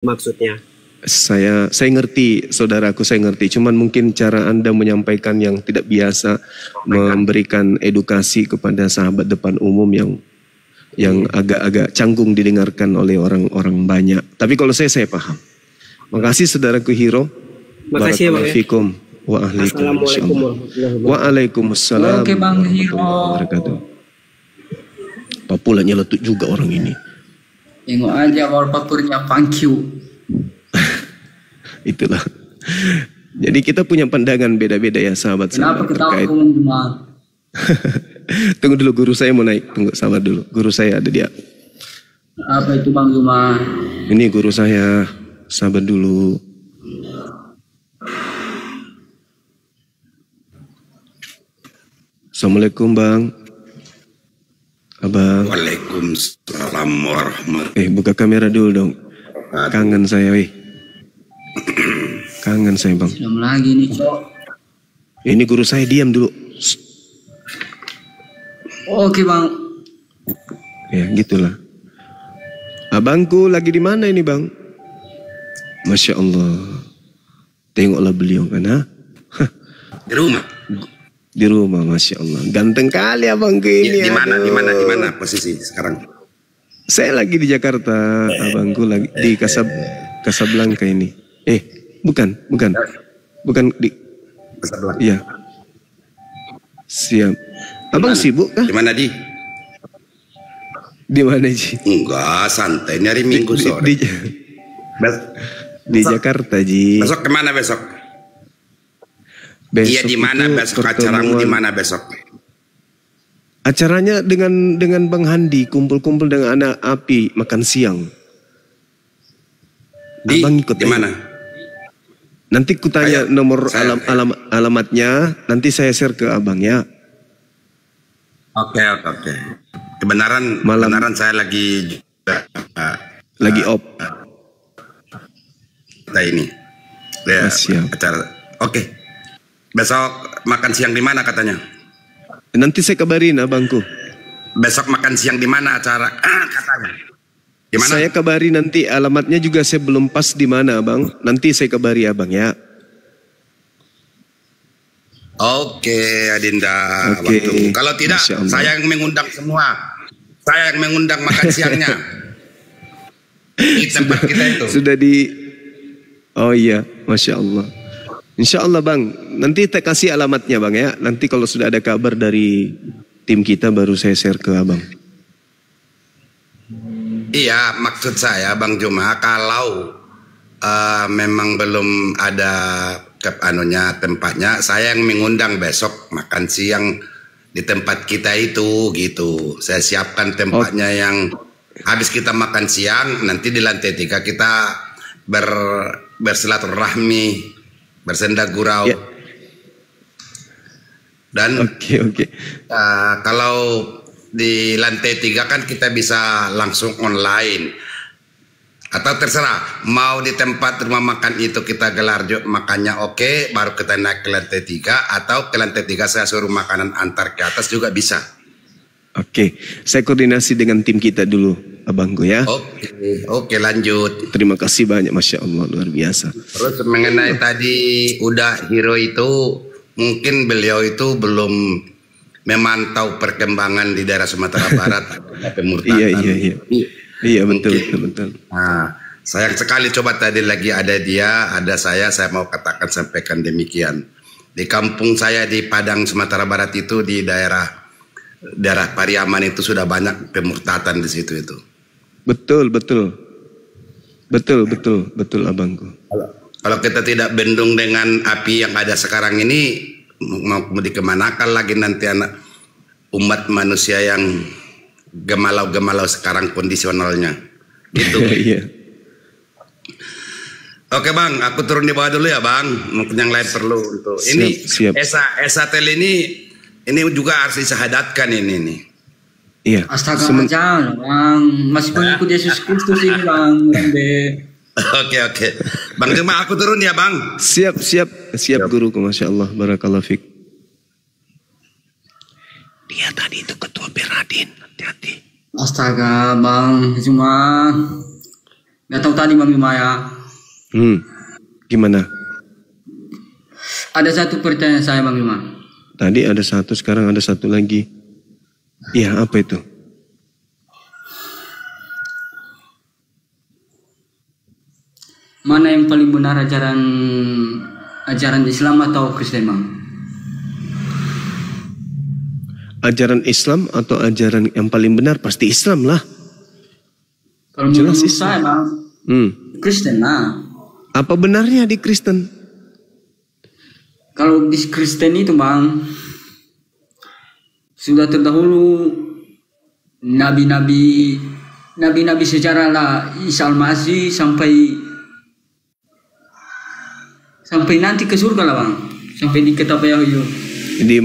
maksudnya. Saya ngerti, saudaraku, saya ngerti. Cuman mungkin cara Anda menyampaikan yang tidak biasa, memberikan edukasi kepada sahabat depan umum yang agak-agak canggung didengarkan oleh orang-orang banyak. Tapi kalau saya paham. Makasih saudaraku Hiro. Makasih ya Bang ya. Assalamualaikum warahmatullahi wabarakatuh. Waalaikumsalam. Oke Bang Hiro. Papula nyeletut juga orang ini. Tengok aja wallpapernya, thank you. Itulah. Jadi kita punya pandangan beda-beda ya sahabat. Kenapa ketawa terkait. Tunggu dulu, guru saya mau naik. Tunggu, sabar dulu. Guru saya ada dia. Apa itu Bang Juma? Ini guru saya. Sabar dulu. Assalamualaikum Bang. Abang. Waalaikumsalam warahmatullahi. Buka kamera dulu dong. Kangen saya, Kangen saya Bang. Belum lagi nih Cok. Ini guru saya, diam dulu. Oke Bang. Ya gitulah. Abangku lagi di mana ini Bang? Masya Allah. Tengoklah beliau kan, ha? Di rumah. Di rumah, Masya Allah. Ganteng kali abangku ini. Di mana posisi sekarang? Saya lagi di Jakarta, abangku lagi di Casablanca ini. Bukan di Casablanca. Iya. Siap. Abang sibuk kah? Di mana Di? Di mana Ji? Enggak, santai. Ini hari Minggu sore. Di Jakarta Ji. Besok kemana besok? Besok iya di mana besok acaramu, di mana besok? Acaranya dengan Bang Handi, kumpul-kumpul dengan anak api makan siang. Abang ikut di mana? Nanti kutanya nomor alamatnya, nanti saya share ke abang ya. Oke. Kebenaran saya lagi op. Kita ini. Ya, acara. Oke. Besok makan siang di mana katanya? Nanti saya kabarin abangku. Besok makan siang di mana acara? Katanya. Di mana? Saya kabari nanti, alamatnya juga saya belum pas di mana abang. Nanti saya kabari abang ya. Oke, Adinda. Oke. Kalau tidak, saya yang mengundang semua. Saya yang mengundang makan siangnya. Di tempat kita itu. Oh iya, Masya Allah. Insya Allah Bang, nanti saya kasih alamatnya Bang ya. Nanti kalau sudah ada kabar dari tim kita baru saya share ke abang. Iya, maksud saya Bang Juma, kalau memang belum ada tempatnya, saya yang mengundang besok makan siang di tempat kita itu gitu. Saya siapkan tempatnya yang habis kita makan siang, nanti di lantai 3 kita bersilaturahmi, bersenda gurau. Yeah. Dan kalau di lantai 3 kan kita bisa langsung online. Atau terserah, mau di tempat rumah makan itu kita gelar makannya oke, baru kita naik ke lantai 3. Atau ke lantai 3 saya suruh makanan antar ke atas juga bisa. Oke, saya koordinasi dengan tim kita dulu, abangku ya. Oke, lanjut. Terima kasih banyak, Masya Allah, luar biasa. Terus mengenai tadi udah Hiro itu, mungkin beliau itu belum memantau perkembangan di daerah Sumatera Barat. Pemurtadan. Iya, betul. Nah, sayang sekali coba tadi lagi ada dia, ada saya mau sampaikan demikian. Di kampung saya di Padang, Sumatera Barat itu di daerah Pariaman itu sudah banyak pemurtadan di situ itu. Betul abangku. Kalau kita tidak bendung dengan api yang ada sekarang ini, mau dikemanakan lagi nanti anak umat manusia yang gemalau sekarang kondisionalnya. Gitu. Iya. Oke Bang, aku turun di bawah dulu ya Bang. Mungkin yang lain perlu untuk siap. Esatel ini juga harus disahadatkan ini. Iya. Astaga jangan Bang, masih pengikut Yesus Kristus ini Bang. Oke. Bang Juma, aku turun ya Bang. Siap guruku, Masya Allah, barakallahu fik. Dia tadi itu ketua Beradin, hati-hati. Astaga Bang Juma. Gak tahu tadi Bang Bima ya. Gimana? Ada satu pertanyaan saya Bang Bima. Tadi ada satu, sekarang ada satu lagi. Iya, apa itu? Mana yang paling benar ajaran Islam atau Kristen Bang? Ajaran Islam atau ajaran yang paling benar? Pasti Islam lah. Kalau menurut saya Bang, Kristen lah. Apa benarnya di Kristen? Kalau di Kristen itu Bang, sudah terdahulu nabi-nabi secara lah Isa Al-Masih sampai nanti ke surga lah Bang, sampai di kitab Yahya. Di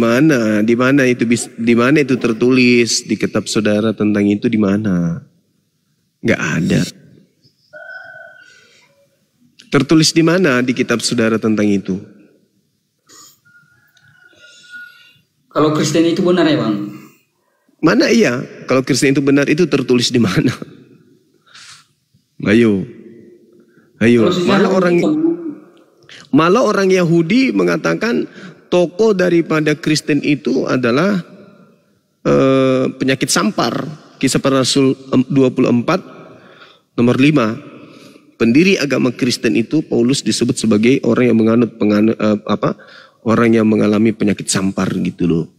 mana itu tertulis di kitab saudara tentang itu, di mana? Nggak ada. Tertulis di mana di kitab saudara tentang itu? Kalau Kristen itu benar ya Bang? Mana iya? Kalau Kristen itu benar, itu tertulis di mana? Ayo. Malah orang Yahudi mengatakan tokoh daripada Kristen itu adalah penyakit sampar. Kisah Para Rasul 24 nomor 5. Pendiri agama Kristen itu Paulus disebut sebagai orang yang orang yang mengalami penyakit sampar gitu loh.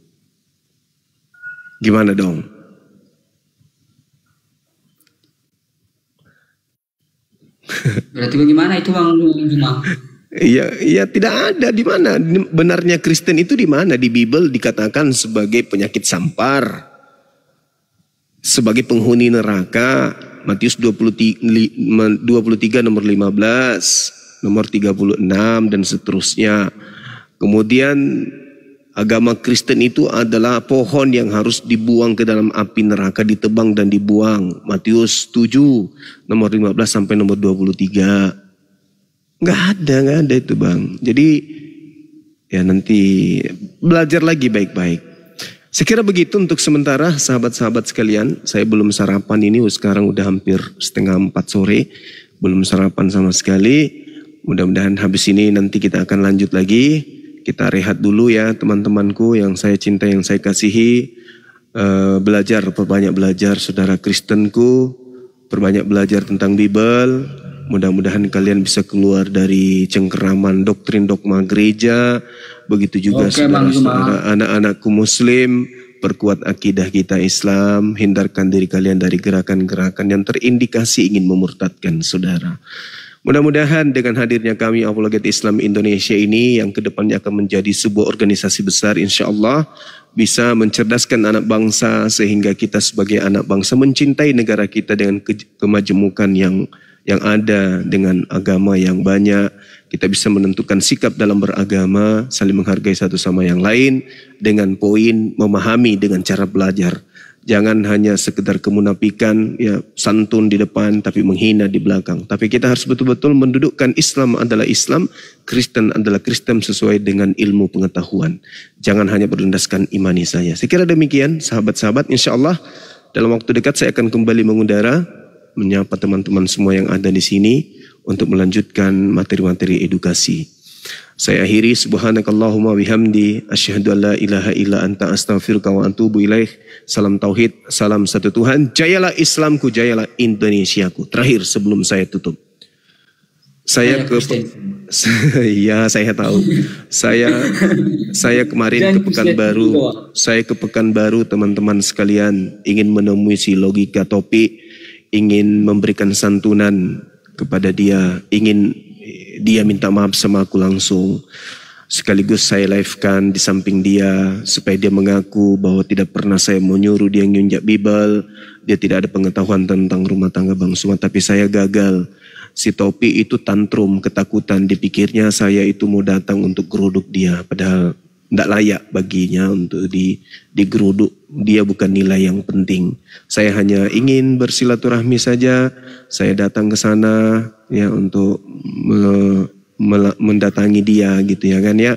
Gimana dong? Berarti bagaimana itu Bang Bima? Iya tidak ada. Di mana benarnya Kristen itu? Di mana di Bible dikatakan sebagai penyakit sampar, sebagai penghuni neraka? Matius 23 nomor 15, nomor 36 dan seterusnya. Kemudian agama Kristen itu adalah pohon yang harus dibuang ke dalam api neraka, ditebang dan dibuang. Matius 7 nomor 15 sampai nomor 23. Nggak ada itu Bang. Jadi ya nanti belajar lagi baik-baik. Sekira begitu untuk sementara sahabat-sahabat sekalian. Saya belum sarapan ini, sekarang udah hampir 3:30 sore. Belum sarapan sama sekali. Mudah-mudahan habis ini nanti kita akan lanjut lagi. Kita rehat dulu ya teman-temanku yang saya cintai, yang saya kasihi. Perbanyak belajar saudara Kristenku. Perbanyak belajar tentang Bible. Mudah-mudahan kalian bisa keluar dari cengkeraman doktrin dogma gereja. Begitu juga saudara-saudara anak-anakku muslim. Perkuat akidah kita Islam. Hindarkan diri kalian dari gerakan-gerakan yang terindikasi ingin memurtadkan saudara. Mudah-mudahan dengan hadirnya kami Apologet Islam Indonesia ini yang kedepannya akan menjadi sebuah organisasi besar, insya Allah bisa mencerdaskan anak bangsa sehingga kita sebagai anak bangsa mencintai negara kita dengan kemajemukan yang ada, dengan agama yang banyak. Kita bisa menentukan sikap dalam beragama, saling menghargai satu sama yang lain dengan poin memahami dengan cara belajar. Jangan hanya sekedar kemunafikan, ya santun di depan tapi menghina di belakang. Tapi kita harus betul-betul mendudukkan Islam adalah Islam, Kristen adalah Kristen sesuai dengan ilmu pengetahuan. Jangan hanya berlandaskan imani saja. Saya kira demikian sahabat-sahabat, insya Allah dalam waktu dekat saya akan kembali mengudara, menyapa teman-teman semua yang ada di sini untuk melanjutkan materi-materi edukasi. Saya akhiri subhanakallahumma bihamdi asyhadu an la ilaha illa anta astaghfiruka wa atubu ilaih. Salam tauhid, salam satu Tuhan. Jayalah Islamku, jayalah Indonesiaku. Terakhir sebelum saya tutup. Saya tahu. Saya kemarin ke Pekanbaru. Saya ke Pekanbaru teman-teman sekalian ingin menemui si logika topik, ingin memberikan santunan kepada dia, ingin dia minta maaf sama aku langsung. Sekaligus saya live-kan di samping dia supaya dia mengaku bahwa tidak pernah saya menyuruh dia ngunjak Bible. Dia tidak ada pengetahuan tentang rumah tangga Bang Suma, tapi saya gagal. Si Topi itu tantrum, ketakutan, dipikirnya saya itu mau datang untuk geruduk dia, padahal tidak layak baginya untuk digeruduk. Dia bukan nilai yang penting. Saya hanya ingin bersilaturahmi saja. Saya datang ke sana ya untuk mendatangi dia gitu ya kan ya.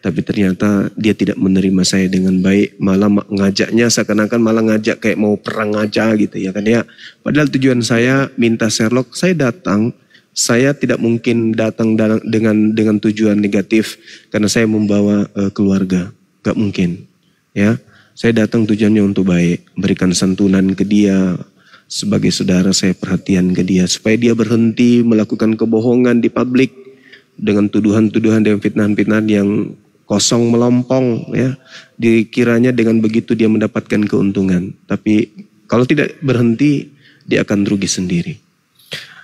Tapi ternyata dia tidak menerima saya dengan baik, malah ngajaknya seakan-akan malah ngajak kayak mau perang aja gitu ya kan ya. Padahal tujuan saya minta Sherlock, saya datang, saya tidak mungkin datang dengan tujuan negatif karena saya membawa keluarga, gak mungkin ya. Saya datang tujuannya untuk baik, berikan santunan ke dia, sebagai saudara saya perhatian ke dia supaya dia berhenti melakukan kebohongan di publik dengan tuduhan-tuduhan dan fitnah-fitnah yang kosong melompong ya. Dikiranya dengan begitu dia mendapatkan keuntungan. Tapi kalau tidak berhenti dia akan rugi sendiri.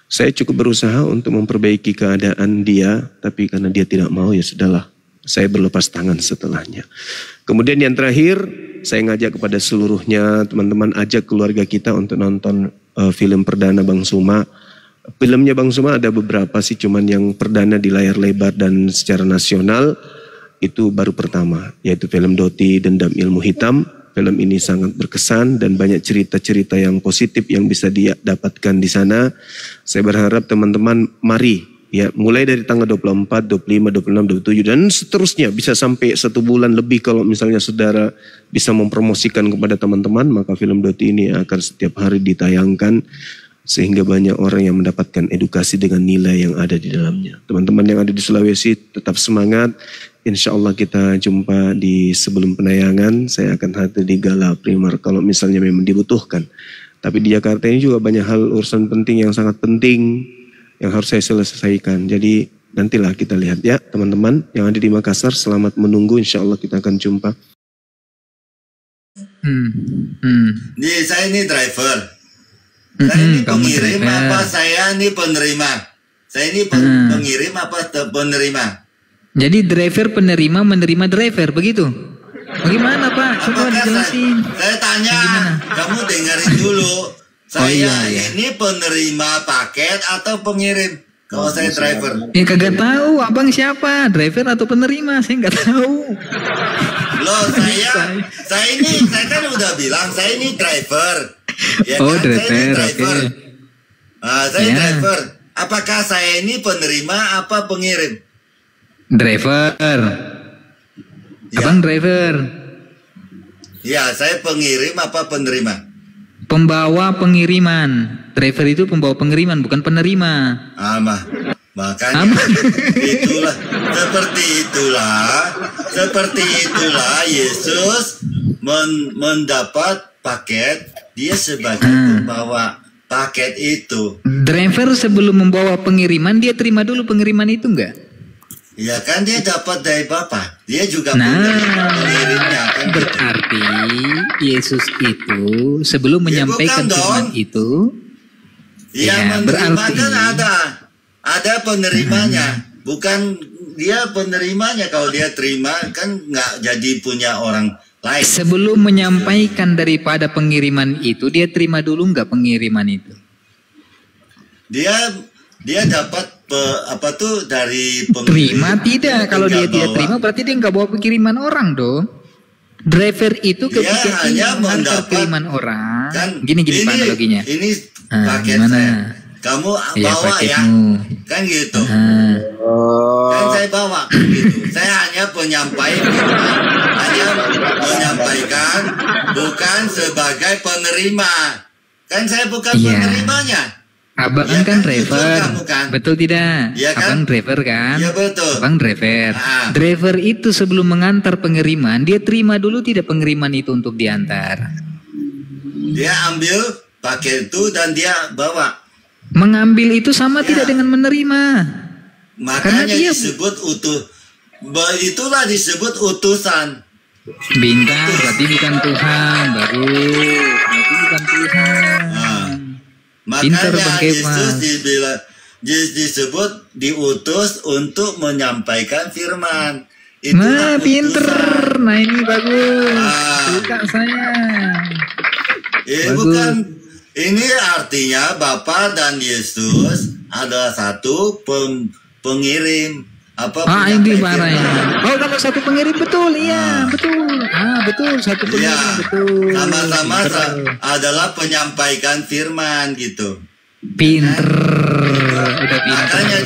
Saya cukup berusaha untuk memperbaiki keadaan dia, tapi karena dia tidak mau ya sudahlah. Saya berlepas tangan setelahnya. Kemudian yang terakhir, saya ngajak kepada seluruhnya teman-teman, ajak keluarga kita untuk nonton film perdana Bang Suma. Filmnya Bang Suma ada beberapa sih, cuman yang perdana di layar lebar dan secara nasional itu baru pertama, yaitu film Doti Dendam Ilmu Hitam. Film ini sangat berkesan dan banyak cerita-cerita yang positif yang bisa dia dapatkan di sana. Saya berharap teman-teman mari ya, mulai dari tanggal 24, 25, 26, 27 dan seterusnya bisa sampai 1 bulan lebih kalau misalnya saudara bisa mempromosikan kepada teman-teman, maka film Doti ini akan setiap hari ditayangkan sehingga banyak orang yang mendapatkan edukasi dengan nilai yang ada di dalamnya. Teman-teman yang ada di Sulawesi tetap semangat. Insya Allah kita jumpa di sebelum penayangan. Saya akan hadir di Gala Primer kalau misalnya memang dibutuhkan. Tapi di Jakarta ini juga banyak hal urusan penting yang sangat penting yang harus saya selesaikan. Jadi nantilah kita lihat ya teman-teman yang ada di Makassar. Selamat menunggu, insya Allah kita akan jumpa. Saya ini driver. Saya ini pengirim apa saya ini penerima? Saya ini pengirim apa penerima? Jadi driver penerima menerima driver begitu? Bagaimana Pak? Coba dijelasin. Saya tanya, kamu dengerin dulu. Saya ini penerima paket atau pengirim? Kalau saya driver. Ya kagak tahu, abang siapa? Driver atau penerima? Saya nggak tahu. Loh saya kan udah bilang saya ini driver. Ya oh kan? driver, oke. Saya driver. Apakah saya ini penerima apa pengirim? Driver. Ya. Abang driver. Ya, saya pengirim apa penerima? Pembawa pengiriman. Driver itu pembawa pengiriman, bukan penerima. Makanya itulah seperti itulah Yesus mendapat paket, dia sebagai pembawa paket itu. Driver sebelum membawa pengiriman dia terima dulu pengiriman itu enggak? Ya kan dia dapat dari Bapa. Dia juga pengirimnya kan. Berarti Yesus itu sebelum menyampaikan firman itu menerima berarti kan ada penerimanya. Bukan dia penerimanya, kalau dia terima kan nggak jadi punya orang lain. Sebelum menyampaikan daripada pengiriman itu dia terima dulu nggak pengiriman itu? Dia dapat dari terima tidak? Kalau dia tidak terima berarti dia nggak bawa pengiriman orang dong. Driver itu ketika dia mengantar kiriman orang, kan, gini Pak analoginya. Ini paket saya. Kamu bawa ya, kan gitu. Kan saya bawa gitu. Saya hanya menyampaikan, bukan sebagai penerima. Kan saya bukan penerimanya. Abang ya kan kan driver, kan? Betul tidak? Ya kan? Abang driver kan? Ya betul. Abang driver. Driver itu sebelum mengantar pengiriman, dia terima dulu tidak pengiriman itu untuk diantar. Dia ambil paket itu dan dia bawa. Mengambil itu sama tidak dengan menerima. Makanya dia disebut utuh. Itulah disebut utusan. Bintang berarti bukan Tuhan, bagus. Berarti bukan Tuhan. Makanya Yesus disebut diutus untuk menyampaikan firman. Nah, pinter. Nah ini bagus. Suka saya. Bukan. Ini artinya Bapa dan Yesus adalah satu pengirim. Ini parahnya. Oh, kalau satu pengirim betul, iya betul. Betul satu pengirim betul. Sama-sama adalah penyampaikan firman gitu. Pinter. Udah pinter. Makanya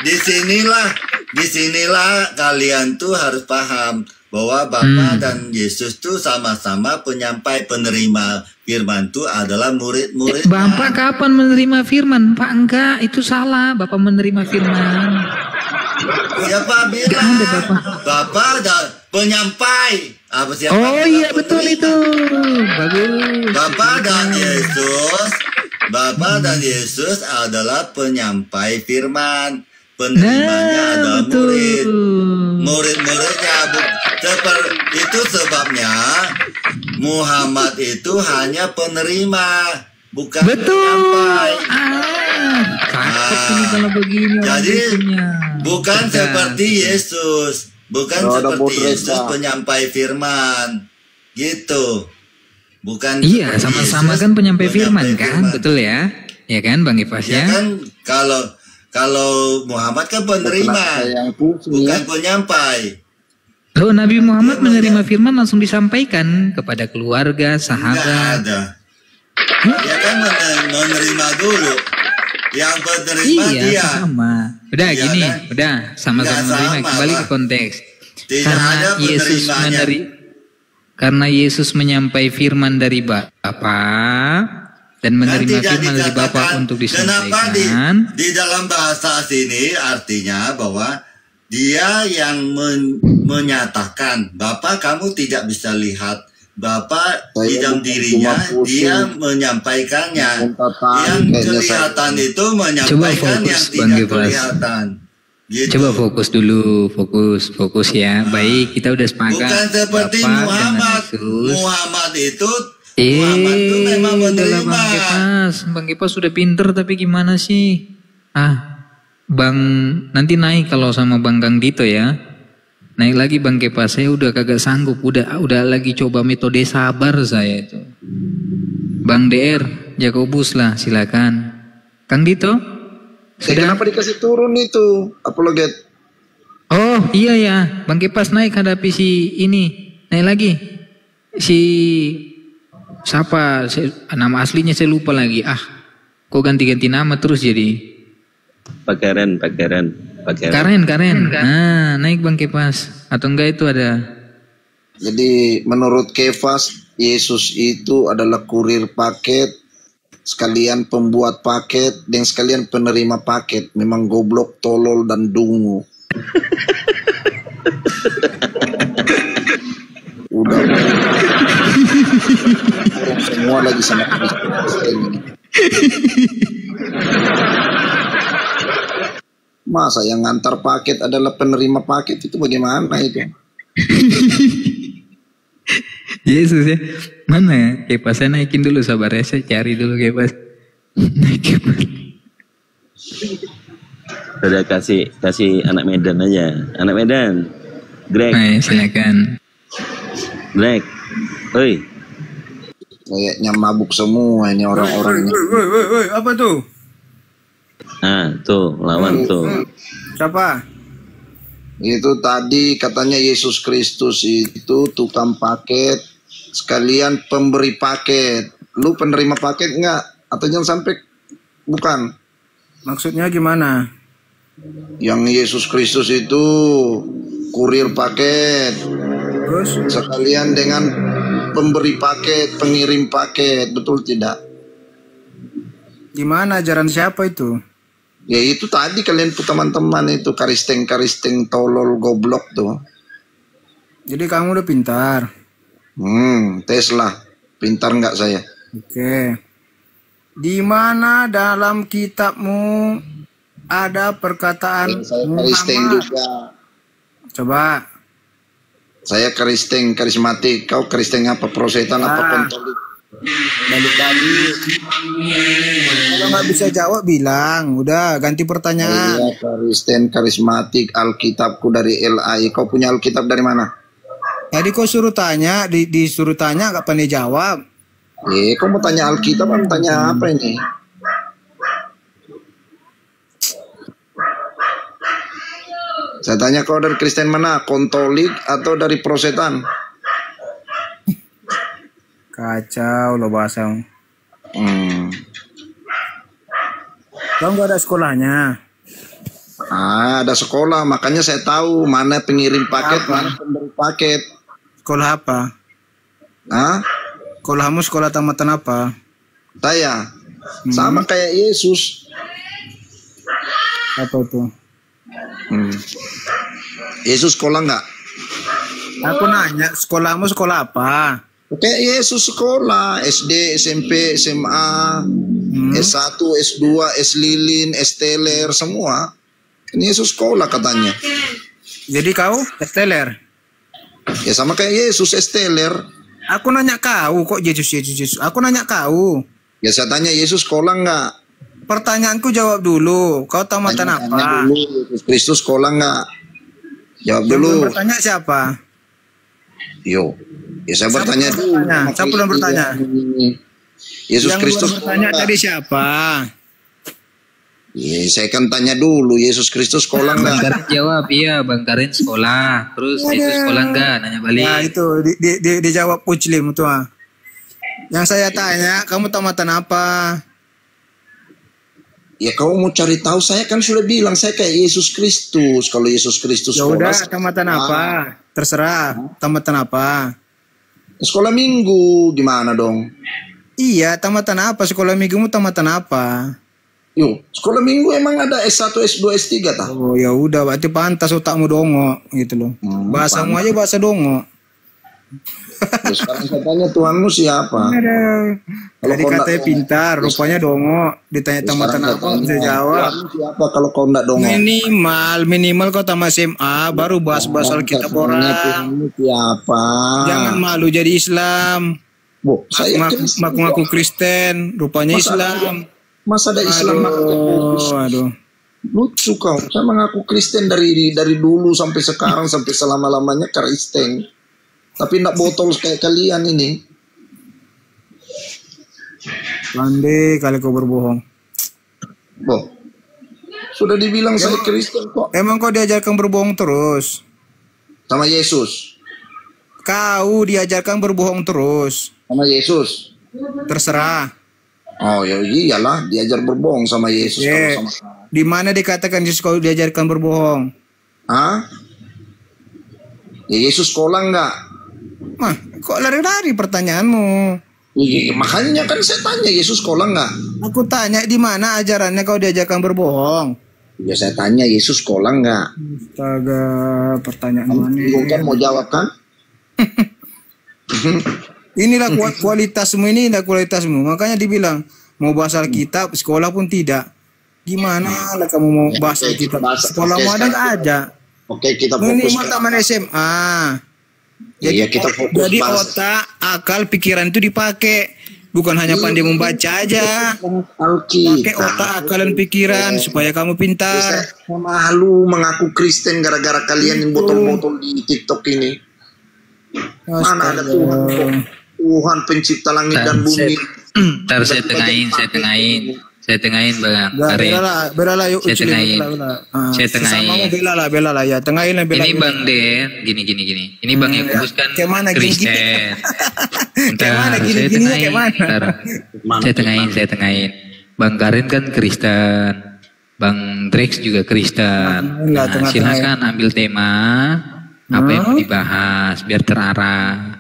disinilah disinilah kalian tuh harus paham bahwa Bapa dan Yesus tuh sama-sama penyampai penerima firman tuh adalah murid-murid. Bapak kapan menerima firman? Pak, enggak, itu salah. Bapak menerima firman. Siapa bilang? Bapak dan penyampai. Apa siapa? Oh iya betul itu. Bagus. Bapa dan Yesus adalah penyampai firman. Penerimanya adalah murid. Murid-muridnya seperti itu sebabnya Muhammad itu hanya penerima, bukan penyampai. Kalau begini jadi bukan seperti Yesus, penyampai firman, gitu. Bukan. Iya, sama-sama kan penyampai firman kan, betul ya? Ya kan, Bang Ipas ya? Kan kalau Muhammad kan penerima, bukan penyampai. Loh, Nabi Muhammad menerima firman langsung disampaikan kepada keluarga, sahabat. Nggak ada. Dia kan menerima dulu. Yang penerima dia. Sama. Udah iya, gini, kan? udah sama-sama menerima. Kembali ke konteks. Karena Yesus menyampai firman dari Bapa dan menerima firman dari Bapa untuk disampaikan. Kenapa di dalam bahasa sini artinya bahwa dia yang menyatakan, Bapa kamu tidak bisa lihat, Bapa di dalam dirinya, dia menyampaikannya. Yang kelihatan itu menyampaikan yang tidak kelihatan. Gitu. Coba fokus dulu, fokus ya. Baik, kita udah sepakat. Bukan seperti Muhammad. Muhammad itu memang menerima. Bang Kepas sudah pinter tapi gimana sih? Bang nanti naik kalau sama Bang Kang Dito ya. Naik lagi Bang Kepas, saya udah kagak sanggup. Udah lagi coba metode sabar saya itu. Bang DR, Jakobus lah silakan. Kang Dito? Kenapa dikasih turun itu apologet? Oh iya ya, Bang Kepas naik hadapi si ini. Naik lagi. Si siapa? Nama aslinya saya lupa lagi. Kok ganti-ganti nama terus jadi? Pak Karen. Karen. Nah, naik Bang Kepas. Atau enggak itu ada? Jadi menurut Kefas, Yesus itu adalah kurir paket, sekalian pembuat paket, dan sekalian penerima paket. Memang goblok, tolol, dan dungu. Udah. Semua lagi sama Kristen. Masa yang ngantar paket adalah penerima paket, itu bagaimana itu? Yesus ya. Mana ya? Kepas saya naikin dulu, sabar ya, saya cari dulu Kepas. Naikin. Udah kasih anak Medan aja. Anak Medan. Greg. Silakan. Greg. Oi. Kayaknya mabuk semua ini orang-orang. Woi, apa tuh? Tuh, lawan tuh. Siapa? Itu tadi katanya Yesus Kristus itu tukang paket, sekalian pemberi paket. Lu penerima paket enggak? Atau jangan sampai bukan? Maksudnya gimana? Yang Yesus Kristus itu kurir paket. Terus? Sekalian dengan pemberi paket, pengirim paket, betul tidak? Gimana ajaran siapa itu? Ya itu tadi kalian tuh teman-teman itu karisteng tolol goblok tuh. Jadi kamu udah pintar. Tes lah. Pintar nggak saya? Oke. Di mana dalam kitabmu ada perkataan saya karisteng juga. Coba. Saya karisteng karismatik. Kau karisteng apa? Prosetan apa kontolik? Balik-balik. Kalau nggak bisa jawab bilang, udah ganti pertanyaan. Iya, Kristen karismatik, Alkitabku dari LAI. Kau punya Alkitab dari mana? Tadi kau suruh tanya, disuruh tanya nggak pandai jawab. Kau mau tanya Alkitab, mau tanya apa ini? Saya tanya kau dari Kristen mana? Kontolik atau dari Prosetan? Kacau lo bahasa. Kau nggak ada sekolahnya? Ada sekolah, makanya saya tahu mana pengirim paket, mana pemberi paket. Sekolah apa? Hah? Sekolahmu sekolah tamatan apa? Saya sama kayak Yesus. Apa tuh? Yesus sekolah nggak? Aku nanya, sekolahmu sekolah apa? Kayak Yesus sekolah, SD, SMP, SMA, S1, S2, S Lilin, S Teler, semua. Ini Yesus sekolah katanya. Jadi kau esteler? Ya sama kayak Yesus esteler. Aku nanya kau, kok Yesus. Aku nanya kau. Ya saya tanya Yesus sekolah nggak? Pertanyaanku jawab dulu. Kau tamatan apa? Tanya dulu, Yesus Kristus sekolah nggak? Jawab Yang dulu. belum bertanya siapa? Yo, ya saya Siapa bertanya belum dulu. bertanya? Siapa belum bertanya? Yesus Yang Kristus belum bertanya sekolah tadi nggak? siapa? Ya, saya kan tanya dulu Yesus Kristus sekolah Bang nggak? Karin jawab, iya Bang Karin sekolah. Terus Yesus sekolah enggak? Nanya balik. Ya itu dijawab Uclim tuh. Yang saya tanya, kamu tamatan apa? Ya kau mau cari tahu, saya kan sudah bilang saya kayak Yesus Kristus. Kalau Yesus Kristus Ya sekolah, udah, tamatan apa? Terserah. Tamatan apa? sekolah minggu gimana dong? Iya, tamatan apa? Sekolah minggumu tamatan apa? Yo, sekolah minggu emang ada S1, S2, S3 tah? Oh ya udah, berarti pantas otakmu dongo gitu loh. Bahasamu aja bahasa dongo. Terus sekarang saya tanya Tuhanmu siapa? Kalau Jadi kau katanya nggak- pintar, rupanya dongo. Ditanya tamatan Sekarang apa, saya bisa tanya, jawab. Tuhanmu siapa kalau kau enggak dong? Minimal kau tamat SMA, baru bahas-bahas soal kitab orang. Tuhanmu siapa? Jangan malu jadi Islam. Bu, saya Ngaku-ngaku Kristen, rupanya Islam. Masa ada Islam Aduh. lucu kau. Saya mengaku Kristen dari dulu sampai sekarang sampai selama-lamanya Kristen. Tapi enggak botol kayak kalian ini. Pandai kali kau berbohong. Boh. Sudah dibilang saya Kristen kok. Emang kau diajarkan berbohong terus? Sama Yesus. Kau diajarkan berbohong terus? Sama Yesus. Terserah. Oh ya iyalah, diajar berbohong sama Yesus. Kalau sama Di mana dikatakan Yesus kau diajarkan berbohong? Hah? Ya Yesus sekolah enggak? Mah, kok lari-lari pertanyaanmu? Iya, makanya kan saya tanya Yesus sekolah enggak? Aku tanya di mana ajarannya kau diajarkan berbohong? Ya saya tanya Yesus sekolah enggak? Astaga, pertanyaan Kamu bingung kan mau jawab kan? Inilah kualitasmu, inilah kualitasmu. Makanya dibilang mau bahas Alkitab, sekolah pun tidak. Gimana lah kamu mau bahas Alkitab? Sekolahmu ada nggak ada? Oke, kita fokus. Minimal taman SMA. Iya, kita fokus. Jadi bahas otak, akal, pikiran itu dipakai. Bukan hanya pandai membaca aja. Pakai otak, akal, dan pikiran supaya kamu pintar. Saya malu mengaku Kristen gara-gara kalian yang botol-botol di TikTok ini. Mana ada Tuhan kok? Tuhan pencipta langit dan bumi. Ntar saya tengahin Bang Karin. Bela lah yuk. Saya tengahin. Saya tengahin. Sesamamu bela lah ya. Tengahin lah bela. Ini Bang Den, gini. Ini Bang Yakobus kan Kayak mana gini? Kristen. Kayak mana Ntar gini? saya Gini tengahin. kayak mana? Ntar. Saya tengahin. Bang Karin kan Kristen. Bang Drex juga Kristen. Enggak, Nah, tengah-tengah. silakan ambil tema apa yang mau dibahas biar terarah.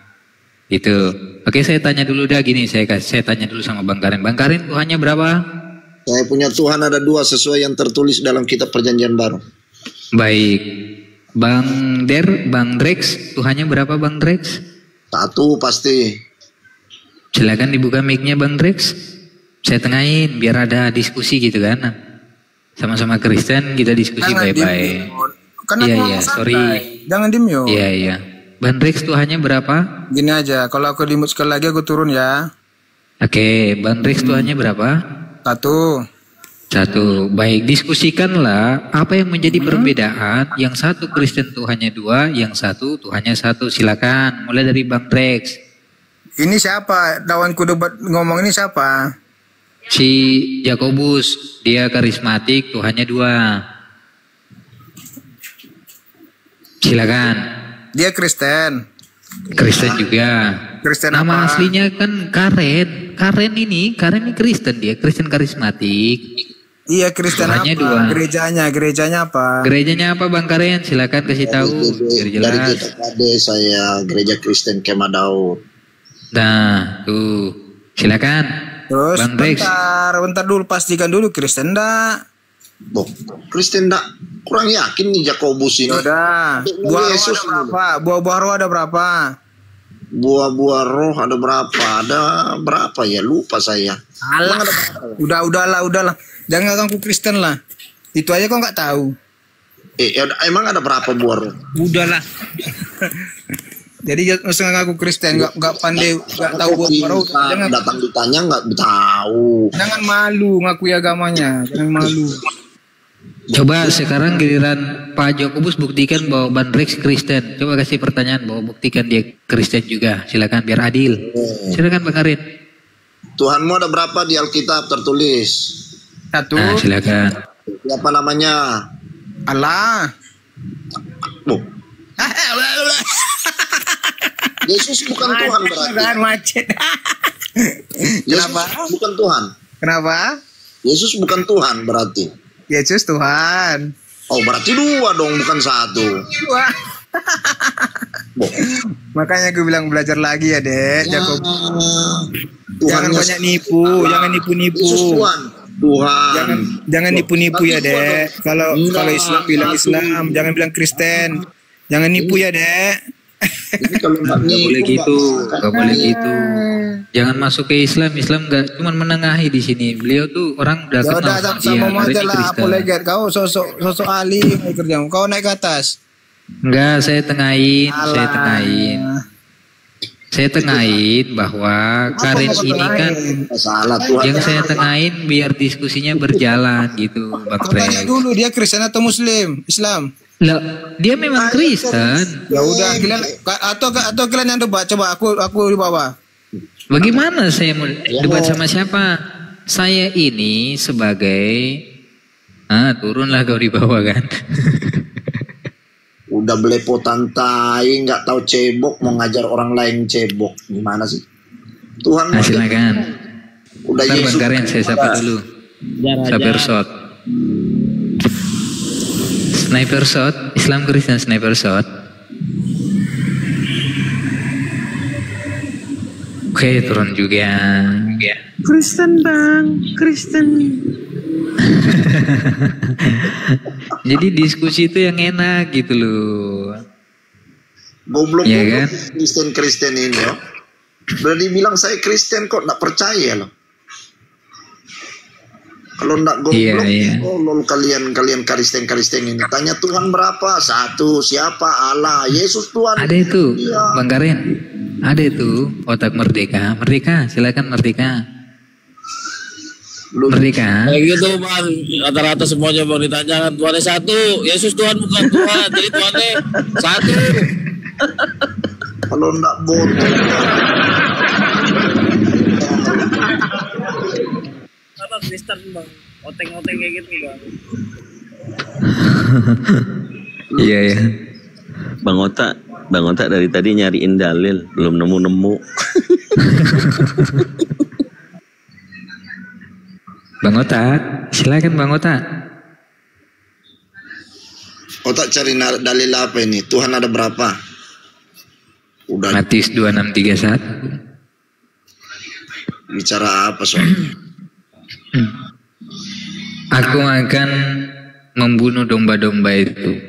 Gitu. Oke, saya tanya dulu dah gini. Saya tanya dulu sama Bang Karin. Bang Karin Tuhannya berapa? Saya punya Tuhan ada 2 sesuai yang tertulis dalam kitab Perjanjian Baru. Baik. Bang Drex, Tuhannya berapa Bang Drex? 1 pasti. Silakan dibuka mic-nya Bang Drex. Saya tengahin biar ada diskusi gitu kan. Sama-sama Kristen kita diskusi baik-baik. Karena Iya, aku iya, ngomong sorry. santai. Jangan diem yo. Iya. Bang Drex Tuhannya berapa? Gini aja, kalau aku dimut sekali lagi aku turun ya. Oke, Bang Drex Tuhannya berapa? 1. Baik, diskusikanlah apa yang menjadi perbedaan. Yang satu Kristen Tuhannya 2, yang satu Tuhannya 1. Silakan, mulai dari Bang Drex. Ini siapa? Lawanku debat ngomong ini siapa? Si Yakobus, dia karismatik, Tuhannya 2. Silakan. Dia Kristen. Kristen juga. Kristen Nama apa? aslinya kan Karen. Karen ini Kristen, dia Kristen karismatik. Iya, Kristen Tuhannya apa? dua. Gerejanya apa? Gerejanya apa Bang Karen? Silakan kasih tahu biar Dari jelas. GKKD saya Gereja Kristen Kemah Daud. Nah, tuh. Silakan. Terus Bang Rex. bentar dulu, pastikan dulu Kristen enggak? Boh, Kristen enggak kurang yakin nih Jakobus ini. Udah. Buah roh ada berapa? Buah-buah roh ada berapa? Buah-buah roh ada berapa? Ada berapa ya? Lupa saya. Alah. Udahlah. Jangan ngaku Kristen lah. Itu aja kok nggak tahu. Emang ada berapa buah roh? Udahlah. Jadi jangan usah ngaku Kristen, nggak pandai, nggak tahu buah roh. Jangan Datang ditanya nggak tahu. Jangan malu ngakui agamanya. Jangan malu. Coba sekarang giliran Pak Jakobus buktikan bahwa Bang Rex Kristen. Coba kasih pertanyaan bahwa buktikan dia Kristen juga. Silakan biar adil. Silakan Bang Karin. Tuhanmu ada berapa di Alkitab tertulis? Satu. Nah, silakan. Siapa namanya? Allah. Boh, Yesus bukan Tuhan berarti. Kan macet. Yesus Kenapa? bukan Tuhan. Kenapa? Yesus bukan Tuhan berarti. Yesus Tuhan. Oh, berarti dua dong, bukan satu. Wah. Boh, Makanya gue bilang belajar lagi ya, Dek. Jakob. Jangan Tuhannya banyak nipu, jangan nipu-nipu. Yesus Tuhan. Tuhan. Jangan nipu-nipu ya, Dek. Kalau Islam bilang Islam, jangan bilang Kristen. Jangan nipu ya, Dek. Jadi kalau nggak Gak boleh nipu, gitu, nggak gak boleh gitu. Jangan masuk ke Islam. Islam gak cuma menengahi di sini. Beliau tuh orang udah Ya kenal udah sama sama dia. aja Karena lah, Kristen. apologet. Kau sosok ahli yang kerjamu. Kau naik ke atas. Enggak, saya tengahin, saya Alah. tengahin. Saya tengahin bahwa Karin kau ini kan tengahin? salah Tuhan. yang saya tengahin biar diskusinya berjalan gitu, Bang Kau tanya Rex. dulu dia Kristen atau Muslim? Islam. Lah, dia memang Kristen. Ya udah, kalian atau kalian yang debat. Coba aku di bawah. Bagaimana saya mau debat sama siapa? Saya ini sebagai turunlah kau di bawah kan. Udah belepotan tai, nggak tahu cebok, mau ngajar orang lain cebok. Gimana sih? Tuhan Nah, silakan. udah Ntar Bang Yesus. Karen saya sapa dulu. Sabar shot. Sniper shot, Islam Kristen sniper shot. Oke, turun juga. Kristen bang, Kristen. Jadi diskusi itu yang enak gitu loh. Goblok Iya kan? Kristen ini ya. Udah dibilang saya Kristen kok nggak percaya loh. Kalau nggak goblok, Iya. tolol kalian Kristen ini. Tanya Tuhan berapa? Satu. Siapa? Allah. Yesus Tuhan. Ada itu, Iya. Bang Karen. Ada itu otak merdeka. Merdeka, silakan merdeka. Merdeka. Kayak gitu bang, rata-rata semuanya bang ditanyakan Tuhannya satu, Yesus Tuhan bukan Tuhan, jadi Tuhannya satu. Kalau nggak bodoh. Karena Kristen bang, oteng-oteng kayak gitu bang. Iya ya. Bang Ota dari tadi nyariin dalil, belum nemu-nemu. Bang Ota, silakan Bang Ota. Otak cari dalil apa ini? Tuhan ada berapa? Udah Matius 26:31. bicara apa soal? Aku akan membunuh domba-domba itu.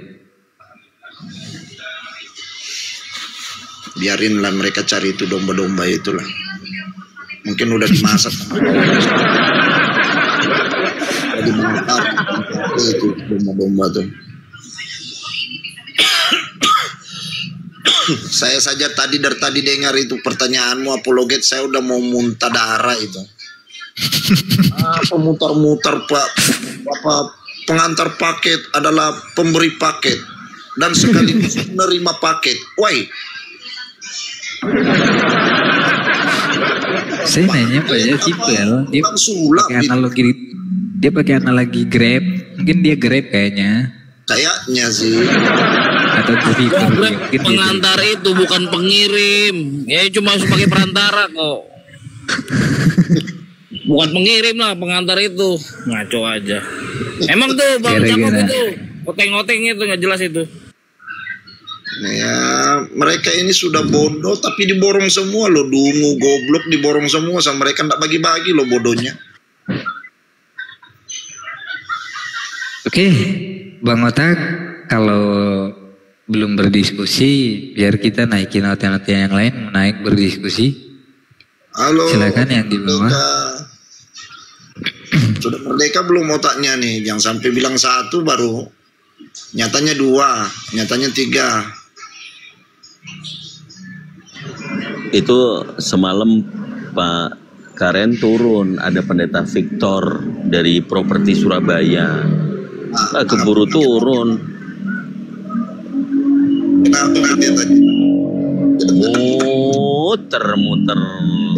Biarinlah mereka cari itu domba-domba itulah. Mungkin udah dimasak. Udah dimasak itu domba-domba tuh. Saya saja dari tadi dengar itu pertanyaanmu apologet, saya udah mau muntah darah itu. Apa mutar-mutar Pak? Apa pengantar paket adalah pemberi paket dan sekaligus menerima paket. Woi. Saya nanya Pak ya simpel. Dia Bang Sulap pakai analogi. Dia pakai analogi Grab. Mungkin dia Grab kayaknya. kayaknya sih. Atau driver. Grab Mungkin dia pengantar itu bukan pengirim, ya cuma sebagai perantara kok. Bukan pengirim lah, pengantar itu. Ngaco aja. Emang tuh Bang Cakop itu oteng-oteng itu nggak jelas itu. Ya, mereka ini sudah bodoh tapi diborong semua loh. Dungu, goblok diborong semua sama mereka, nggak bagi-bagi loh bodohnya. Oke, Bang Otak, kalau belum berdiskusi, biar kita naikin oten-oten yang lain, naik berdiskusi. Halo. Silakan yang di bawah. Sudah merdeka belum otaknya nih? Jangan sampai bilang 1 baru nyatanya 2, nyatanya 3. Itu semalam Pak Karen turun, ada pendeta Victor dari properti Surabaya. Keburu turun. Kenapa dia tadi? Muter-muter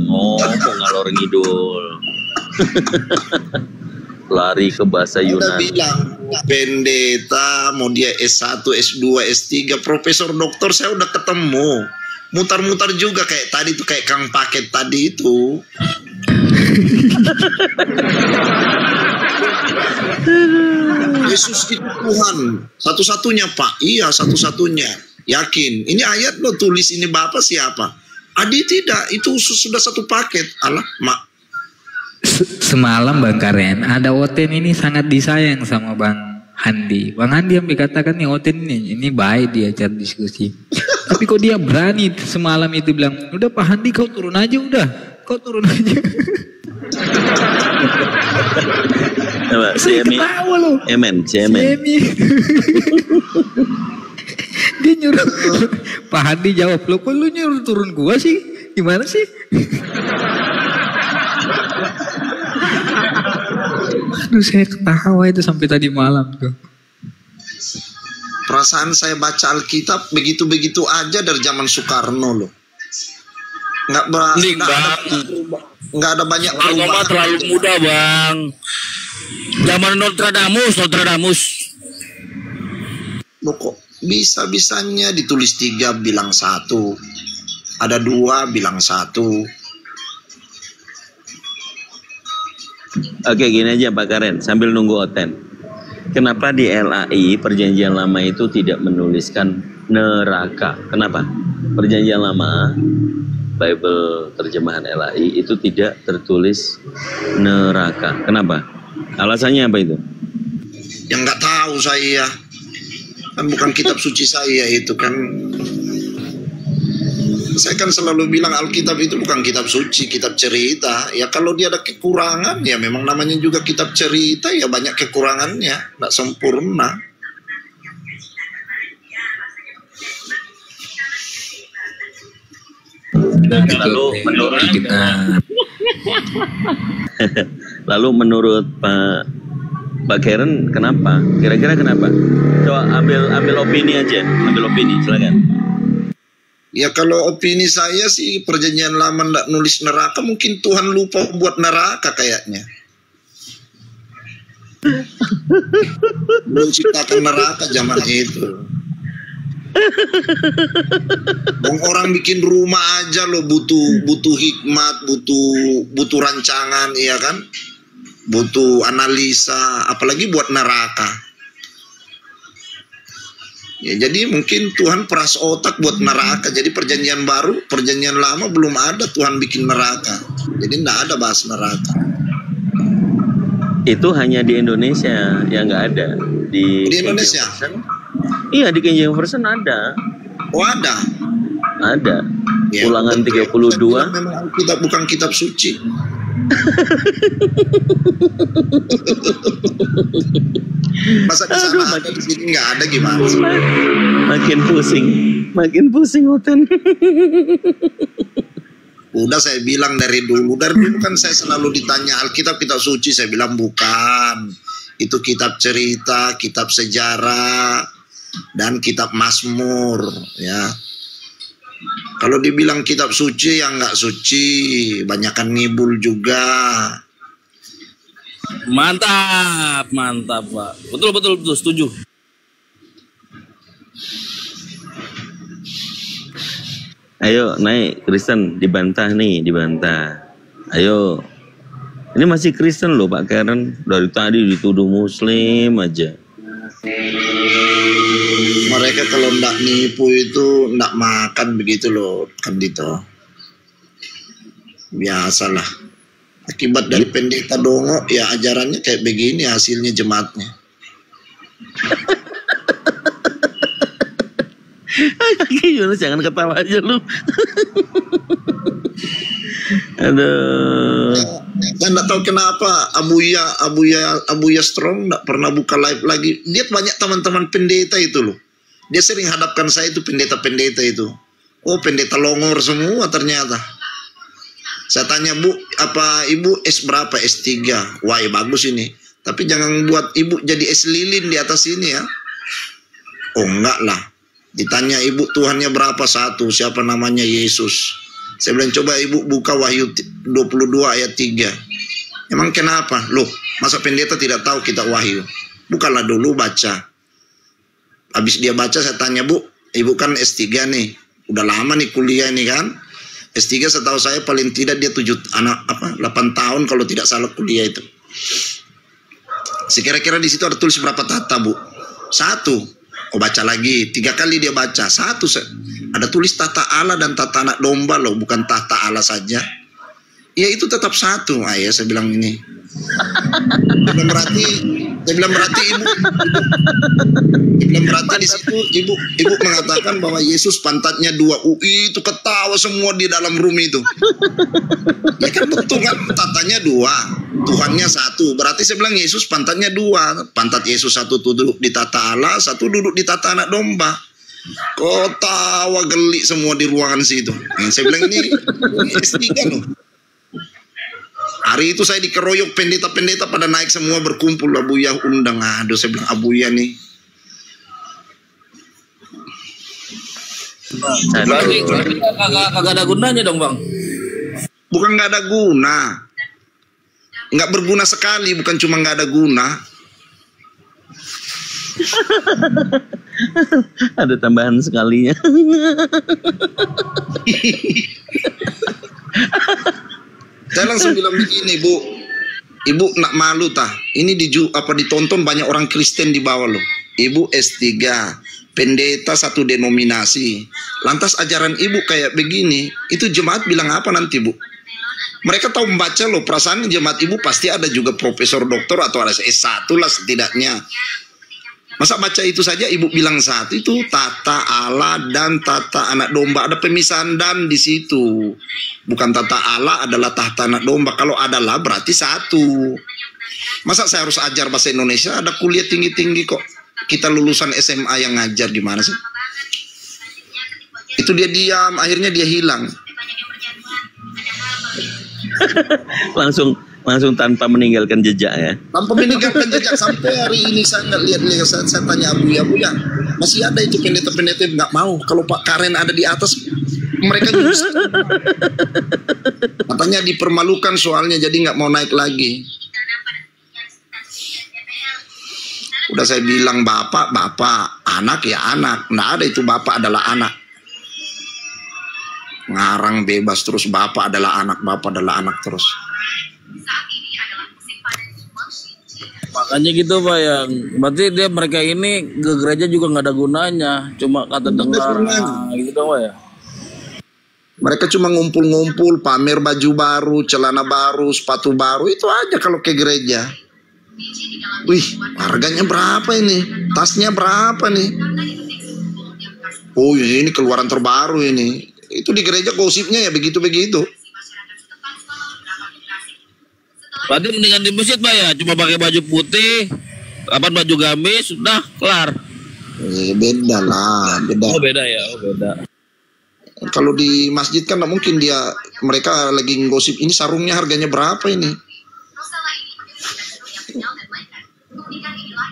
ngomong ngalor ngidul. Lari ke bahasa Udah Yunani. bilang pendeta, mau dia S1, S2, S3, profesor, doktor, saya udah ketemu. Mutar-mutar juga kayak tadi tuh, kayak Kang Paket tadi itu. Yesus itu Tuhan satu-satunya, Pak. Iya, satu-satunya. Yakin. Ini ayat lo tulis ini Bapak siapa? Adi tidak, itu sudah satu paket. Alah, Mak. Semalam Bang Karen, ada Oten ini sangat disayang sama Bang Handi. Bang Handi yang dikatakan nih Oten ini baik diajak diskusi. Tapi kok dia berani semalam itu bilang, udah Pak Handi kau turun aja udah. Kau turun aja. Coba, si Emi. Si Emi. Dia nyuruh Pak Handi jawab, lo kok lu nyuruh turun gua sih? Gimana sih? Aduh, saya ketawa itu sampai tadi malam tuh. Perasaan saya baca Alkitab begitu-begitu aja dari zaman Soekarno loh. Nggak ada banyak perubahan. Terlalu muda Bang. Zaman Nostradamus. Loh kok bisa-bisanya ditulis 3 bilang 1, ada 2 bilang 1. Oke, gini aja Pak Karen, sambil nunggu Oten. Kenapa di LAI perjanjian lama itu tidak menuliskan neraka? Kenapa? Perjanjian lama, Bible terjemahan LAI itu tidak tertulis neraka. Kenapa? Alasannya apa itu? Yang nggak tahu saya, kan bukan kitab suci saya itu kan. Saya kan selalu bilang Alkitab itu bukan kitab suci, kitab cerita. Ya kalau dia ada kekurangan, ya memang namanya juga kitab cerita, ya banyak kekurangannya, nggak sempurna. Lalu menurut Pak Karen kenapa? Kira-kira kenapa? Coba ambil opini aja, silakan. Ya kalau opini saya sih perjanjian lama nggak nulis neraka, mungkin Tuhan lupa buat neraka kayaknya. Belum ciptakan neraka zaman itu. Orang bikin rumah aja loh butuh hikmat, butuh rancangan, iya kan? Butuh analisa, apalagi buat neraka. Ya, jadi mungkin Tuhan peras otak buat neraka. Jadi perjanjian baru, perjanjian lama belum ada Tuhan bikin neraka. Jadi enggak ada bahas neraka. Itu hanya di Indonesia yang nggak ada. Di Indonesia? Iya, di King James Version ada. Oh ada? Ada. Ya, Ulangan 32. Memang kita bukan kitab suci. Masa di sana ada, di sini nggak ada, gimana? Makin pusing Oten. Udah saya bilang dari dulu kan saya selalu ditanya Alkitab kitab suci, saya bilang bukan. Itu kitab cerita, kitab sejarah, dan kitab Mazmur, ya. Kalau dibilang kitab suci yang nggak suci, banyakan ngibul juga. Mantap Pak. Betul setuju. Ayo naik Kristen, dibantah. Ayo. Ini masih Kristen loh Pak Karen. Dari tadi dituduh Muslim aja. Mereka kalau ndak nipu itu ndak makan begitu loh kan Dito. Biasalah. Akibat dari pendeta dongo ya ajarannya kayak begini hasilnya jemaatnya. Yunus jangan ketawa aja lu. Aduh. Saya nggak tahu kenapa Abuya Strong nggak pernah buka live lagi. Dia banyak teman-teman pendeta itu loh. Dia sering hadapkan saya itu pendeta-pendeta itu. Oh pendeta longor semua ternyata. Saya tanya Bu, apa Ibu S berapa? S3. Wah ya bagus ini. Tapi jangan buat Ibu jadi es lilin di atas ini ya. Oh enggak lah. Ditanya Ibu Tuhannya berapa? 1. Siapa namanya? Yesus. Saya bilang coba Ibu buka Wahyu 22 ayat 3. Emang kenapa? Loh, masa pendeta tidak tahu kita Wahyu? Bukalah dulu baca. Habis dia baca saya tanya, Bu, Ibu kan S3 nih. Udah lama nih kuliah nih kan. S3 setahu saya paling tidak dia 8 tahun kalau tidak salah kuliah itu. Sekira-kira di situ ada tulis berapa tata, Bu? 1. Oh baca lagi, 3 kali dia baca. 1 ada tulis tata Allah dan tata anak domba loh, bukan tata Allah saja. Ya itu tetap 1. Ya saya bilang ini. Saya bilang berarti di situ ibu mengatakan bahwa Yesus pantatnya 2. Itu ketawa semua di dalam room itu. Ya kan betul kan, tatanya 2, Tuhannya 1. Berarti saya bilang Yesus pantatnya 2. Pantat Yesus 1 duduk di tata Allah, 1 duduk di tata anak domba. Kok tawa geli semua di ruangan situ. Saya bilang ini S3 loh. Hari itu saya dikeroyok pendeta-pendeta pada naik semua berkumpul. Abuya undang. Aduh saya bilang Abuya nih. Berarti kagak ada gunanya dong Bang. Bukan nggak ada guna. Nggak berguna sekali, bukan cuma nggak ada guna. Ada tambahan sekalinya. Saya langsung bilang begini, Bu. Ibu nak malu tah. Ini ditonton banyak orang Kristen di bawah loh. Ibu S3, pendeta satu denominasi. Lantas ajaran Ibu kayak begini, itu jemaat bilang apa nanti, Bu? Mereka tahu membaca loh, perasaan jemaat Ibu pasti ada juga profesor doktor atau ada S1 lah setidaknya. Masa baca itu saja Ibu bilang 1 itu tata Allah dan tata anak domba, ada pemisahan dan di situ. Bukan tata Allah adalah tata anak domba. Kalau adalah berarti 1. Masa saya harus ajar bahasa Indonesia? Ada kuliah tinggi-tinggi kok. Kita lulusan SMA yang ngajar gimana sih? Itu dia diam, akhirnya dia hilang. langsung tanpa meninggalkan jejak ya. Tanpa meninggalkan jejak sampai hari ini saya nggak lihat. Saya tanya Abuya, masih ada itu pendeta-pendeta yang nggak mau. Kalau Pak Karen ada di atas, mereka juga katanya dipermalukan soalnya, jadi nggak mau naik lagi. Udah saya bilang bapak, anak ya anak, nggak ada itu bapak adalah anak. Ngarang bebas terus bapak adalah anak terus. Makanya gitu Pak ya. Berarti mereka ini ke gereja juga nggak ada gunanya, cuma kata dengar gitu dong Pak ya. Mereka cuma ngumpul-ngumpul, pamer baju baru, celana baru, sepatu baru, itu aja kalau ke gereja. Wih, harganya berapa ini? Tasnya berapa nih? Oh ini keluaran terbaru ini. Itu di gereja gosipnya ya begitu-begitu. Berarti mendingan di masjid Pak ya, cuma pakai baju putih, baju gamis, sudah kelar. Beda lah, beda. Oh beda ya, beda. Kalau di masjid kan nggak mungkin mereka lagi ngosip ini sarungnya harganya berapa ini.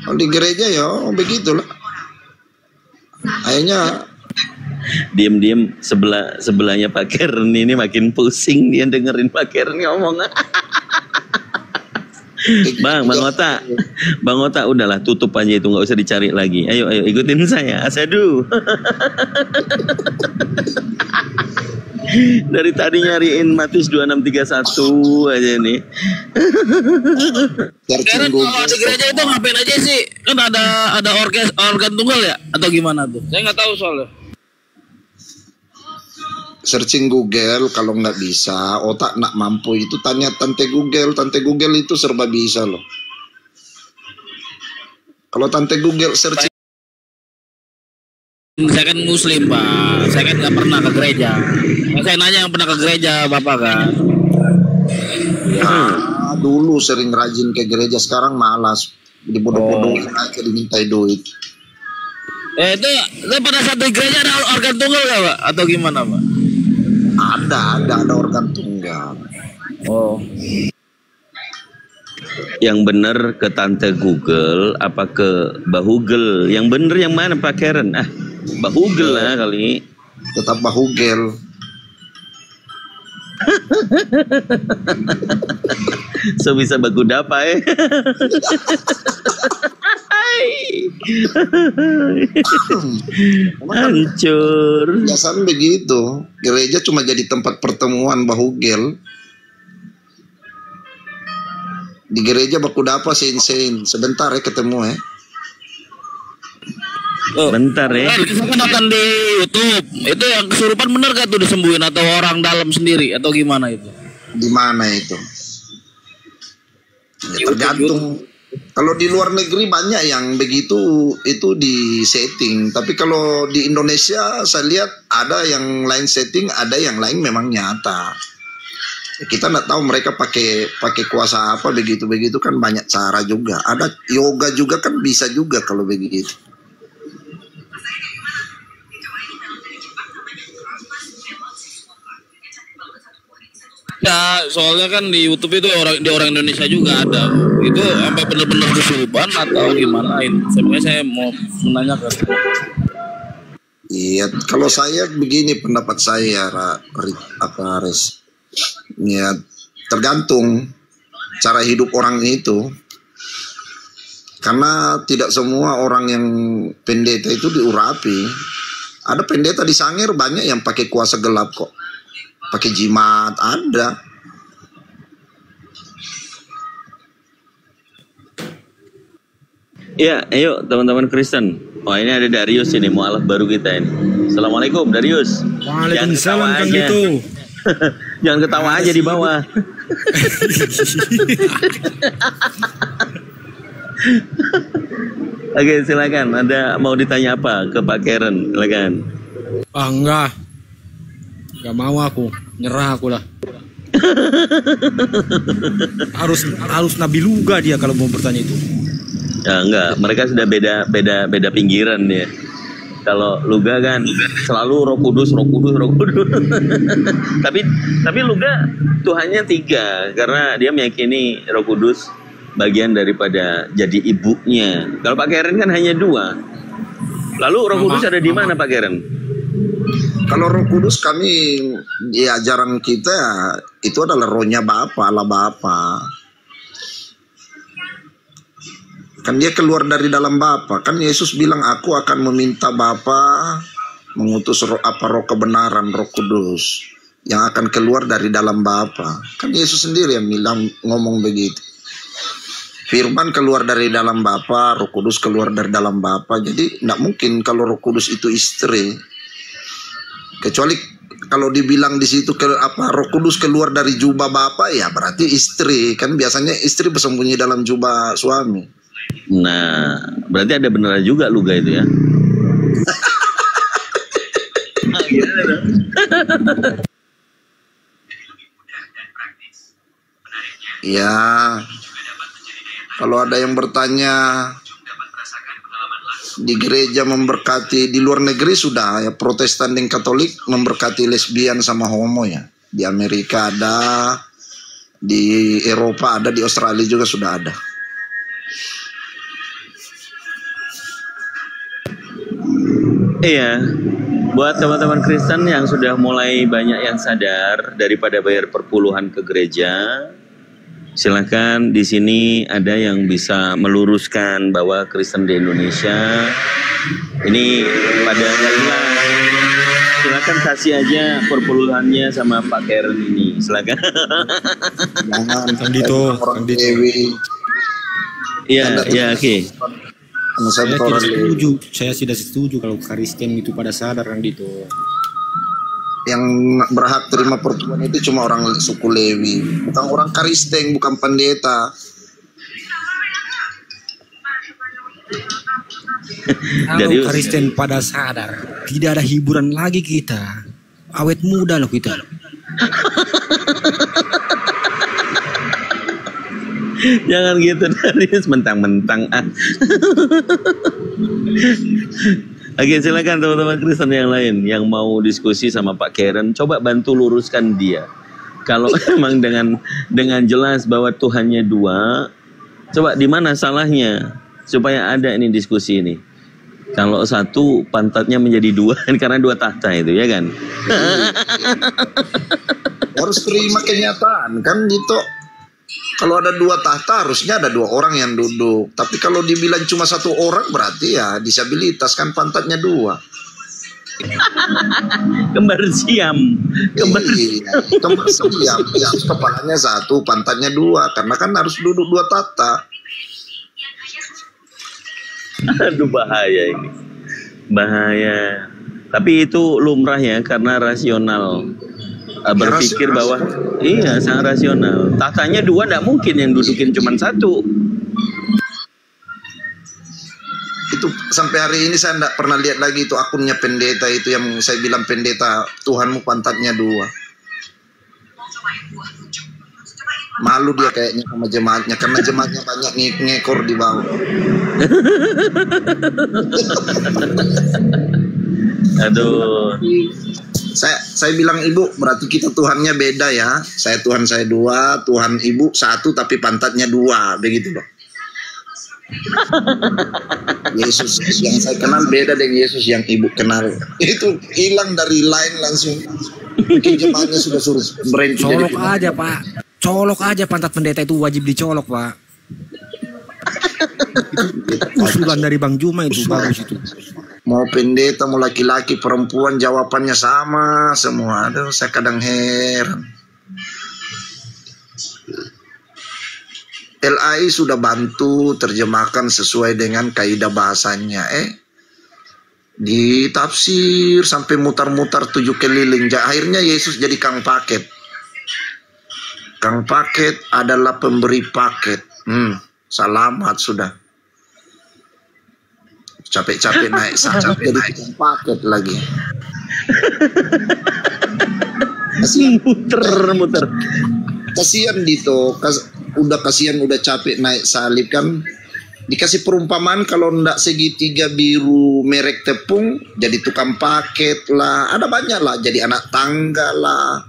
Kalau di gereja ya begitulah. Akhirnya diam-diam sebelahnya Pak Kern ini makin pusing dia dengerin Pak Kern ngomong. Bang Ota, udahlah tutup aja itu, nggak usah dicari lagi. Ayo ikutin saya, Asadu. Dari tadi nyariin Matius 26:31 aja nih. Sekarang kalau di gereja itu ngapain aja sih? Kan ada organ tunggal ya? Atau gimana tuh? Saya nggak tahu soalnya. Searching Google, kalau nggak bisa, otak nak mampu itu tanya Tante Google. Tante Google itu serba bisa loh. Kalau Tante Google searching. Saya kan Muslim, Pak. Saya kan nggak pernah ke gereja. Saya nanya yang pernah ke gereja, Bapak kan. Ya, dulu sering rajin ke gereja, sekarang malas. Dibodoh-bodohin aja, dimintai duit. Itu pada saat di gereja ada organ tunggal nggak, Pak? Atau gimana, Pak? Ada organ tunggal. Oh. Yang bener ke Tante Google apa ke Bahugel? Yang bener yang mana Pak Karen? Bahugel lah kali. Tetap Bahugel. So bisa baku dapa hancur. Biasanya begitu. Gereja cuma jadi tempat pertemuan Bahugel. Di gereja baku dapa sein-sein. Sebentar ya ketemu ya. Bentar ya. Kita kan akan di YouTube. Itu yang kesurupan bener gak tuh disembuhin atau orang dalam sendiri atau gimana itu? Di mana itu? Ya, tergantung. Kalau di luar negeri banyak yang begitu itu di setting. Tapi kalau di Indonesia saya lihat ada yang lain setting, ada yang lain memang nyata. Kita nggak tahu mereka pakai kuasa apa begitu kan banyak cara juga. Ada yoga juga kan bisa juga kalau begitu. Ya, soalnya kan di YouTube itu orang Indonesia juga ada. Itu sampai benar-benar kesurupan atau gimana? Sebenarnya saya mau menanyakan. Iya, kalau saya begini pendapat saya, Aris. Ya, tergantung cara hidup orang itu. Karena tidak semua orang yang pendeta itu diurapi. Ada pendeta di Sangir banyak yang pakai kuasa gelap kok. Pakai jimat ada. Ya, ayo teman-teman Kristen. Oh, ini ada Darius ini, mualaf baru kita ini. Assalamualaikum Darius. Waalaikumsalam Kang gitu. Jangan ketawa aja di bawah. Oke, silakan. Ada mau ditanya apa ke Pak Karen? Silakan. Enggak. Gak mau aku, nyerah aku lah. harus Nabi Luga dia kalau mau bertanya itu. Ya enggak, mereka sudah beda pinggiran ya. Kalau Luga kan selalu Roh Kudus. tapi Luga Tuhannya 3 karena dia meyakini Roh Kudus bagian daripada jadi ibunya. Kalau Pak Karen kan hanya 2. Lalu Roh Kudus ada di mana Pak Karen? Kalau Roh Kudus kami di ajaran kita itu adalah rohnya Bapa, Allah Bapa. Kan dia keluar dari dalam Bapa. Kan Yesus bilang aku akan meminta Bapa mengutus roh kebenaran, Roh Kudus yang akan keluar dari dalam Bapa. Kan Yesus sendiri yang bilang ngomong begitu. Firman keluar dari dalam Bapa, Roh Kudus keluar dari dalam Bapa. Jadi tidak mungkin kalau Roh Kudus itu istri. Kecuali kalau dibilang di situ Roh Kudus keluar dari jubah Bapa, ya berarti istri. Kan biasanya istri bersembunyi dalam jubah suami. Nah, berarti ada beneran juga Luga itu ya. Ya, kalau ada yang bertanya di gereja memberkati, di luar negeri sudah ya, Protestan dan Katolik memberkati lesbian sama homo ya. Di Amerika ada, di Eropa ada, di Australia juga sudah ada. Iya, buat teman-teman Kristen yang sudah mulai banyak yang sadar daripada bayar perpuluhan ke gereja, Silakan di sini ada yang bisa meluruskan bahwa Kristen di Indonesia ini pada jelas. Silakan kasih aja perpuluhannya sama Pak Karen ini. Silakan. Jangan Kang Dito, Kang Dito. Iya, ya, oke. Saya tidak setuju. Saya tidak setuju kalau Kristen itu pada sadar, Kang Dito. Yang berhak terima perpuluhan itu cuma orang suku Lewi, bukan orang Kristen, bukan pendeta. Kalau Kristen pada sadar, tidak ada hiburan lagi kita. Awet muda loh kita. Jangan gitu Darius, mentang-mentang. Oke, silakan teman-teman Kristen yang lain yang mau diskusi sama Pak Karen, coba bantu luruskan dia. Kalau emang dengan jelas bahwa Tuhannya dua, coba di mana salahnya supaya ada ini diskusi ini. Kalau satu pantatnya menjadi dua karena dua tahta itu, ya kan? Harus terima kenyataan kan gitu. Kalau ada dua tahta harusnya ada dua orang yang duduk. Tapi kalau dibilang cuma satu orang berarti ya disabilitas kan pantatnya dua. Kembar siam. Kembar siam. Ya, kepalanya satu, pantatnya dua. Karena kan harus duduk dua tahta. Aduh, bahaya ini. Bahaya. Tapi itu lumrah ya, karena rasional. Berpikir bahwa iya, sangat rasional. Tahtanya dua, tidak mungkin yang dudukin cuma satu. Itu sampai hari ini saya tidak pernah lihat lagi itu akunnya pendeta itu yang saya bilang pendeta Tuhanmu pantatnya dua. Malu dia kayaknya sama jemaatnya karena jemaatnya banyak ngekor di bawah. Aduh. Saya bilang ibu berarti kita Tuhannya beda ya. Saya Tuhan saya dua, Tuhan ibu satu tapi pantatnya dua, begitu loh. Yesus yang saya kenal beda dengan Yesus yang ibu kenal. Itu hilang dari line langsung. Mungkin jemaatnya sudah suruh berhenti. Colok aja Pak. Colok aja pantat pendeta itu wajib dicolok Pak. Usulan dari Bang Juma itu bagus itu. Mau pendeta, mau laki-laki, perempuan jawabannya sama semua. Aduh, saya kadang heran. LAI sudah bantu terjemahkan sesuai dengan kaidah bahasanya. Ditafsir sampai mutar-mutar 7 keliling. Akhirnya Yesus jadi kang paket. Kang paket adalah pemberi paket. Selamat sudah. Capek-capek naik sampai jadi kang paket lagi. Muter-muter. Kasihan Dito, udah capek naik salib kan. Dikasih perumpamaan kalau ndak segitiga biru merek tepung jadi tukang paket lah. Ada banyak lah, jadi anak tangga lah.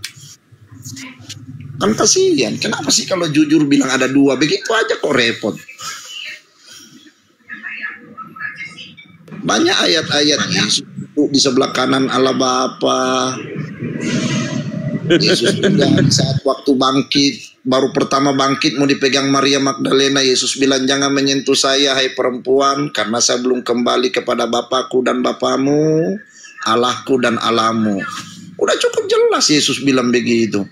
Kan kasihan. Kenapa sih kalau jujur bilang ada dua, begitu aja kok repot. Banyak ayat-ayat Yesus di sebelah kanan Allah Bapa. Yesus juga saat waktu bangkit, baru pertama bangkit mau dipegang Maria Magdalena, Yesus bilang jangan menyentuh saya hai perempuan, karena saya belum kembali kepada Bapakku dan Bapamu, Allahku dan Allahmu. Udah cukup jelas Yesus bilang begitu.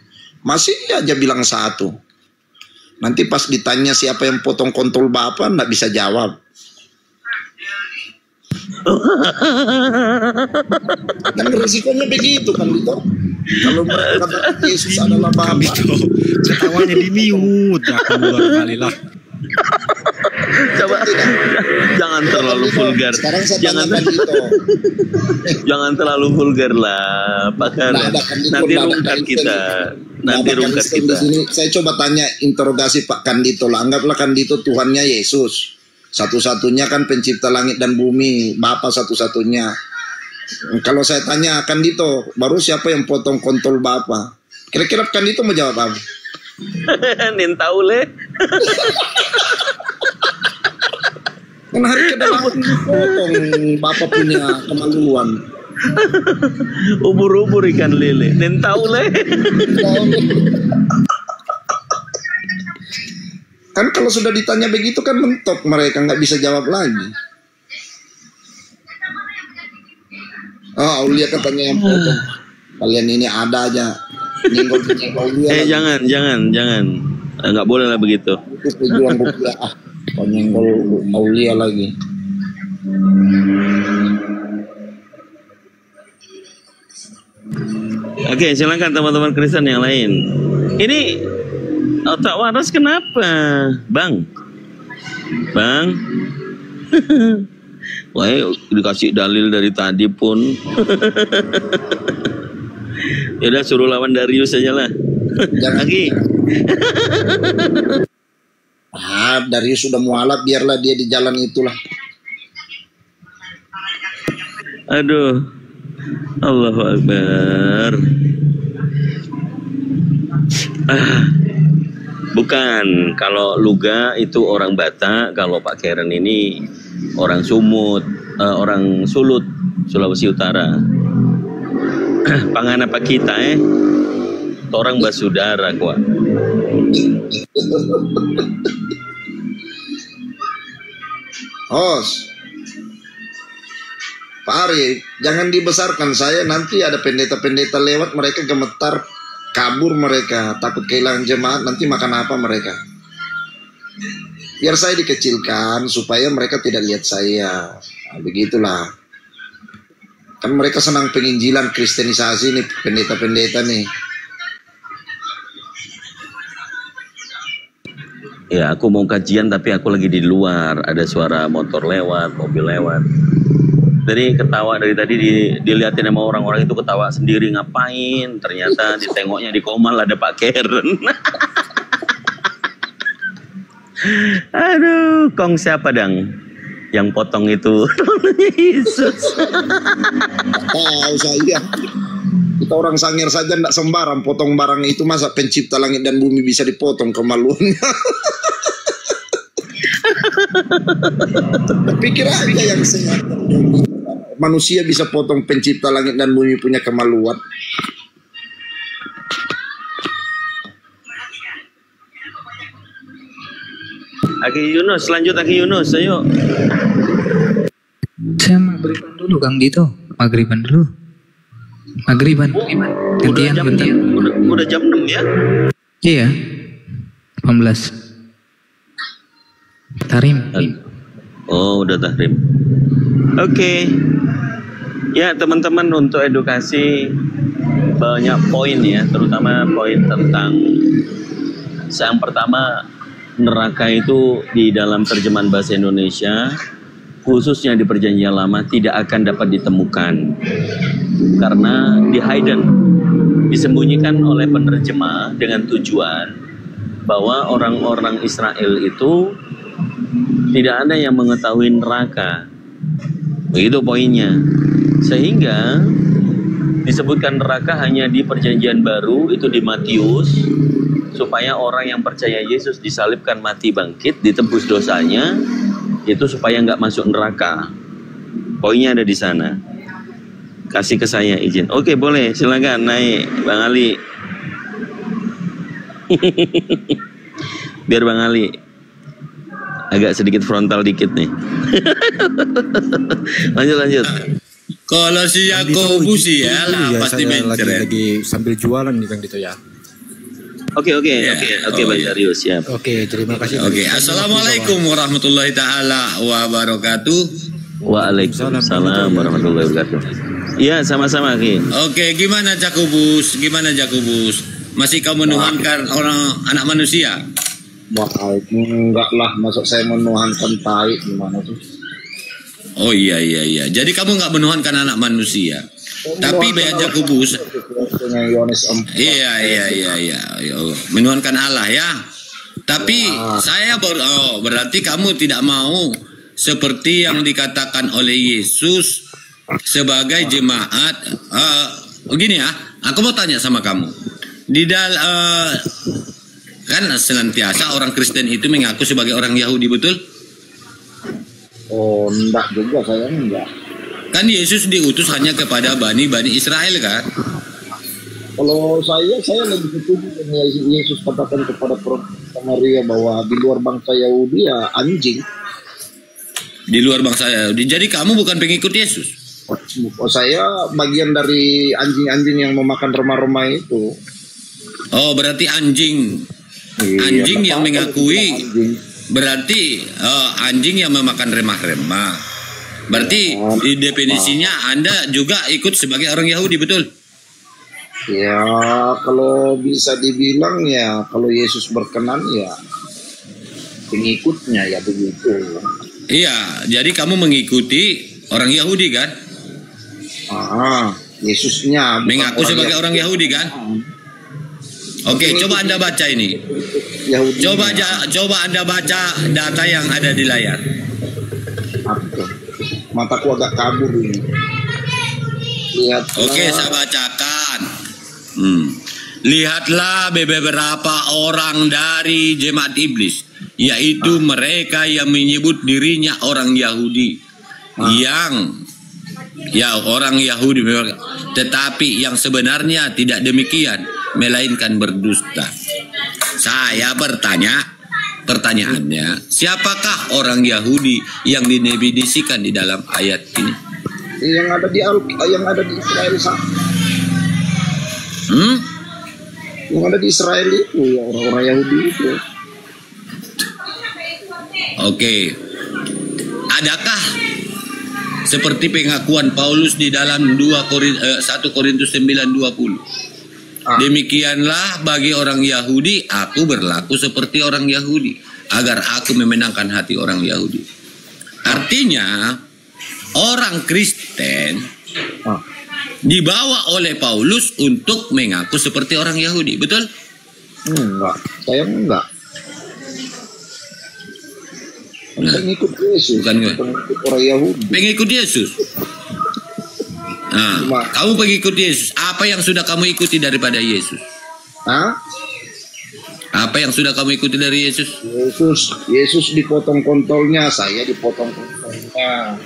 Masih aja bilang satu. Nanti pas ditanya siapa yang potong kontol Bapa, nggak bisa jawab. Dan risikonya begitu kan gitu. Kalau kata Yesus adalah Bapa, ketawanya di mute ya keluar kali lah. Coba jangan terlalu vulgar. Jangan terlalu vulgar lah, Pak Karen. Nanti rungkat kita. Nanti rungkat kita. Saya coba tanya interogasi Pak Kandito lah. Anggaplah Kandito Tuhannya Yesus. Satu-satunya kan pencipta langit dan bumi, Bapa satu-satunya. Kalau saya tanya Kandito, baru siapa yang potong kontol Bapa? Kira-kira Kandito mau jawab apa? Nintaule. Kan hari kedalaman potong Bapa punya kemaluan. Ubur-ubur ikan lele. Nintaule. Kan kalau sudah ditanya begitu kan mentok, mereka nggak bisa jawab lagi. Oh, Aulia katanya yang potong. Kalian ini ada aja nyenggol Aulia. Jangan. Nggak boleh lah begitu. Itu pejuang rupiah. Nyenggol Aulia lagi. Oke, silakan teman-teman Kristen yang lain. Ini otak waras kenapa, Bang? Wah, dikasih dalil dari tadi pun. Yaudah, suruh lawan Darius aja lah. Lagi. Darius sudah mualaf, biarlah dia di jalan itulah. Aduh, Allahu Akbar. Bukan, kalau Luga itu orang Batak, kalau Pak Karen ini orang Sumut, orang Sulut, Sulawesi Utara. Pangan apa kita orang basudara kuat. Hos, Pak Ari, jangan dibesarkan saya, nanti ada pendeta-pendeta lewat, mereka gemetar, kabur mereka, takut kehilangan jemaat, nanti makan apa mereka? Biar saya dikecilkan, supaya mereka tidak lihat saya. Nah, begitulah. Kan mereka senang penginjilan, kristenisasi nih, pendeta-pendeta nih. Ya, aku mau kajian tapi aku lagi di luar, ada suara motor lewat, mobil lewat. Jadi ketawa dari tadi dilihatin sama orang-orang itu ketawa sendiri, ngapain? Ternyata ditengoknya di Komal ada Pak Karen. Aduh, kong siapa dang? Yang potong itu Yesus. Tahu saya. Kita orang Sangir saja tidak sembarang potong barang itu, masa pencipta langit dan bumi bisa dipotong, kemaluannya. Pikir aja yang sehat. Manusia bisa potong pencipta langit dan bumi punya kemaluan. Aki Yunus, lanjut Aki Yunus, ayo. Saya maghriban dulu Kang Dito, maghriban dulu. Maghriban. Gantian. Udah jam 6 ya? Iya. 18. Tahrim. Oh, udah tahrim. Oke. Ya, teman-teman, untuk edukasi banyak poin ya, terutama poin tentang yang pertama, neraka itu di dalam terjemahan bahasa Indonesia, khususnya di Perjanjian Lama, tidak akan dapat ditemukan karena hidden, disembunyikan oleh penerjemah dengan tujuan bahwa orang-orang Israel itu tidak ada yang mengetahui neraka. Begitu poinnya. Sehingga disebutkan neraka hanya di Perjanjian Baru, itu di Matius, supaya orang yang percaya Yesus disalibkan, mati, bangkit, ditebus dosanya, itu supaya nggak masuk neraka. Poinnya ada di sana. Kasih ke saya izin. Oke, boleh, silakan naik Bang Ali. Biar Bang Ali agak sedikit frontal dikit nih. Lanjut. Kalau si Yakobus ya lah pasti mencret. Lagi sambil jualan nih Kang Dito ya. Oke, Bang Darius, siap. Oke, terima kasih. Oke, assalamualaikum warahmatullahi taala wabarakatuh. Waalaikumsalam warahmatullahi wabarakatuh. Iya, sama-sama Ki. Oke, gimana Jakobus? Masih kau menuhankan orang anak manusia? Enggak lah, masuk saya menuhankan tai gimana sih? Oh iya. Jadi kamu nggak menuhankan anak manusia. Tapi Bayan Jakobus. Iya. Menuhankan Allah ya. Tapi saya berarti kamu tidak mau seperti yang dikatakan oleh Yesus sebagai jemaat. Begini ya, aku mau tanya sama kamu. Di dalam kan senantiasa orang Kristen itu mengaku sebagai orang Yahudi, betul? Oh, enggak juga, saya enggak. Kan Yesus diutus hanya kepada Bani Israel kan? Kalau saya lebih setuju dengan Yesus katakan kepada Maria bahwa di luar bangsa Yahudi ya anjing. Di luar bangsa Yahudi. Jadi kamu bukan pengikut Yesus? Oh, saya bagian dari anjing-anjing yang memakan remah-remah itu. Oh, berarti anjing. Iya, Anjing yang mengakui. anjing. Berarti anjing yang memakan remah-remah. Berarti di definisinya Anda juga ikut sebagai orang Yahudi, betul? Ya, kalau bisa dibilang ya, kalau Yesus berkenan ya pengikutnya ya begitu. Iya, jadi kamu mengikuti orang Yahudi kan? Yesusnya mengaku sebagai orang Yahudi kan? Oke, coba Anda baca ini. Coba Anda baca data yang ada di layar. Mataku agak kabur ini. Lihatlah. Oke, saya bacakan. Lihatlah beberapa orang dari jemaat iblis, yaitu mereka yang menyebut dirinya orang Yahudi, orang Yahudi, tetapi yang sebenarnya tidak demikian, melainkan berdusta. Saya bertanya, pertanyaannya, siapakah orang Yahudi yang didefinisikan di dalam ayat ini? Yang ada di Israel sana. Yang ada di Israel itu ya orang-orang Yahudi itu. Oke. Adakah seperti pengakuan Paulus di dalam 1 Korintus 9:20? Demikianlah bagi orang Yahudi, aku berlaku seperti orang Yahudi, agar aku memenangkan hati orang Yahudi. Artinya, orang Kristen dibawa oleh Paulus untuk mengaku seperti orang Yahudi, betul? Enggak, saya enggak. Pengikut Yesus, bukan pengikut orang Yahudi. Pengikut Yesus. Nah, kamu pengikut Yesus. Apa yang sudah kamu ikuti daripada Yesus? Apa yang sudah kamu ikuti dari Yesus? Yesus dipotong kontolnya, saya dipotong kontolnya.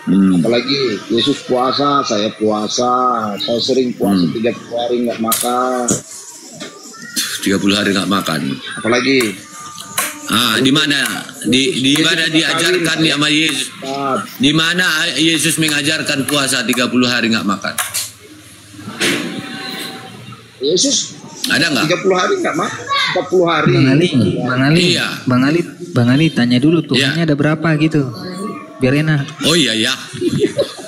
Apalagi Yesus puasa, saya puasa. Saya sering puasa 30 hari nggak makan. 30 hari nggak makan. Apalagi? Di mana? Di mana diajarkan sama Yesus? Di mana Yesus mengajarkan puasa 30 hari nggak makan? Yesus ada nggak? 30 hari nggak makan. 40 hari. Bang Ali, tanya dulu Tuhannya ada berapa gitu, biar enak. Oh iya ya.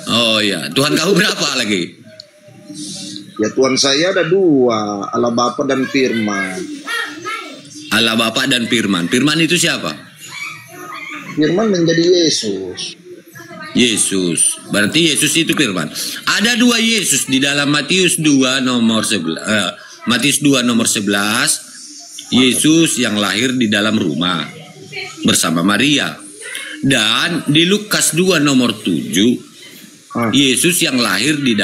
Oh iya. Tuhan kamu berapa lagi? Ya Tuhan saya ada 2, Allah Bapa dan Firman. Allah Bapa dan Firman. Firman itu siapa? Firman menjadi Yesus. Yesus. Berarti Yesus itu Firman. Ada 2 Yesus di dalam Matius 2 nomor 11. Matius 2 nomor 11. Yesus yang lahir di dalam rumah bersama Maria. Dan di Lukas 2 nomor 7. Yesus yang lahir di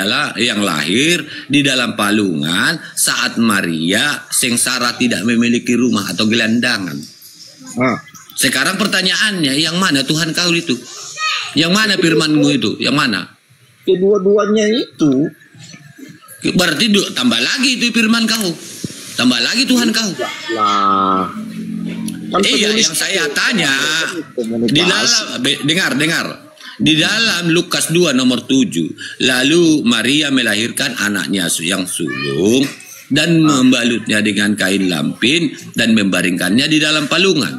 dalam palungan saat Maria sengsara tidak memiliki rumah atau gelandangan. Sekarang pertanyaannya, yang mana Tuhan kau itu? Yang mana firmanmu itu? Yang mana? Kedua-duanya itu. Berarti tambah lagi itu firman kau. Tambah lagi Tuhan kau. Iya, yang saya tanya di dalam dengar. Di dalam Lukas 2 nomor 7, lalu Maria melahirkan anaknya yang sulung dan membalutnya dengan kain lampin dan membaringkannya di dalam palungan.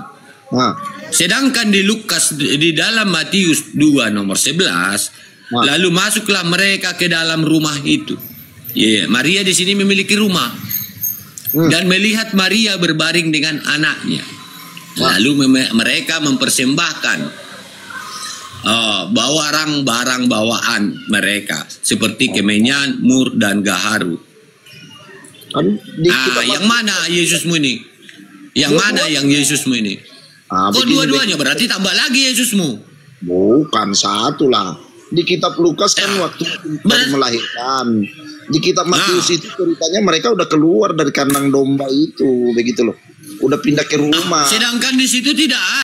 Sedangkan di dalam Matius 2 nomor 11, lalu masuklah mereka ke dalam rumah itu. Maria di sini memiliki rumah dan melihat Maria berbaring dengan anaknya. Lalu mereka mempersembahkan barang bawaan mereka seperti kemenyan, mur dan gaharu. Yang mana Yesusmu ini? Yang mana yang Yesusmu ini? Kok dua-duanya? Berarti tambah lagi Yesusmu. Bukan, satu lah. Di kitab Lukas kan waktu melahirkan. Di kitab Matius itu ceritanya mereka udah keluar dari kandang domba itu, begitu loh. Udah pindah ke rumah. Sedangkan di situ tidak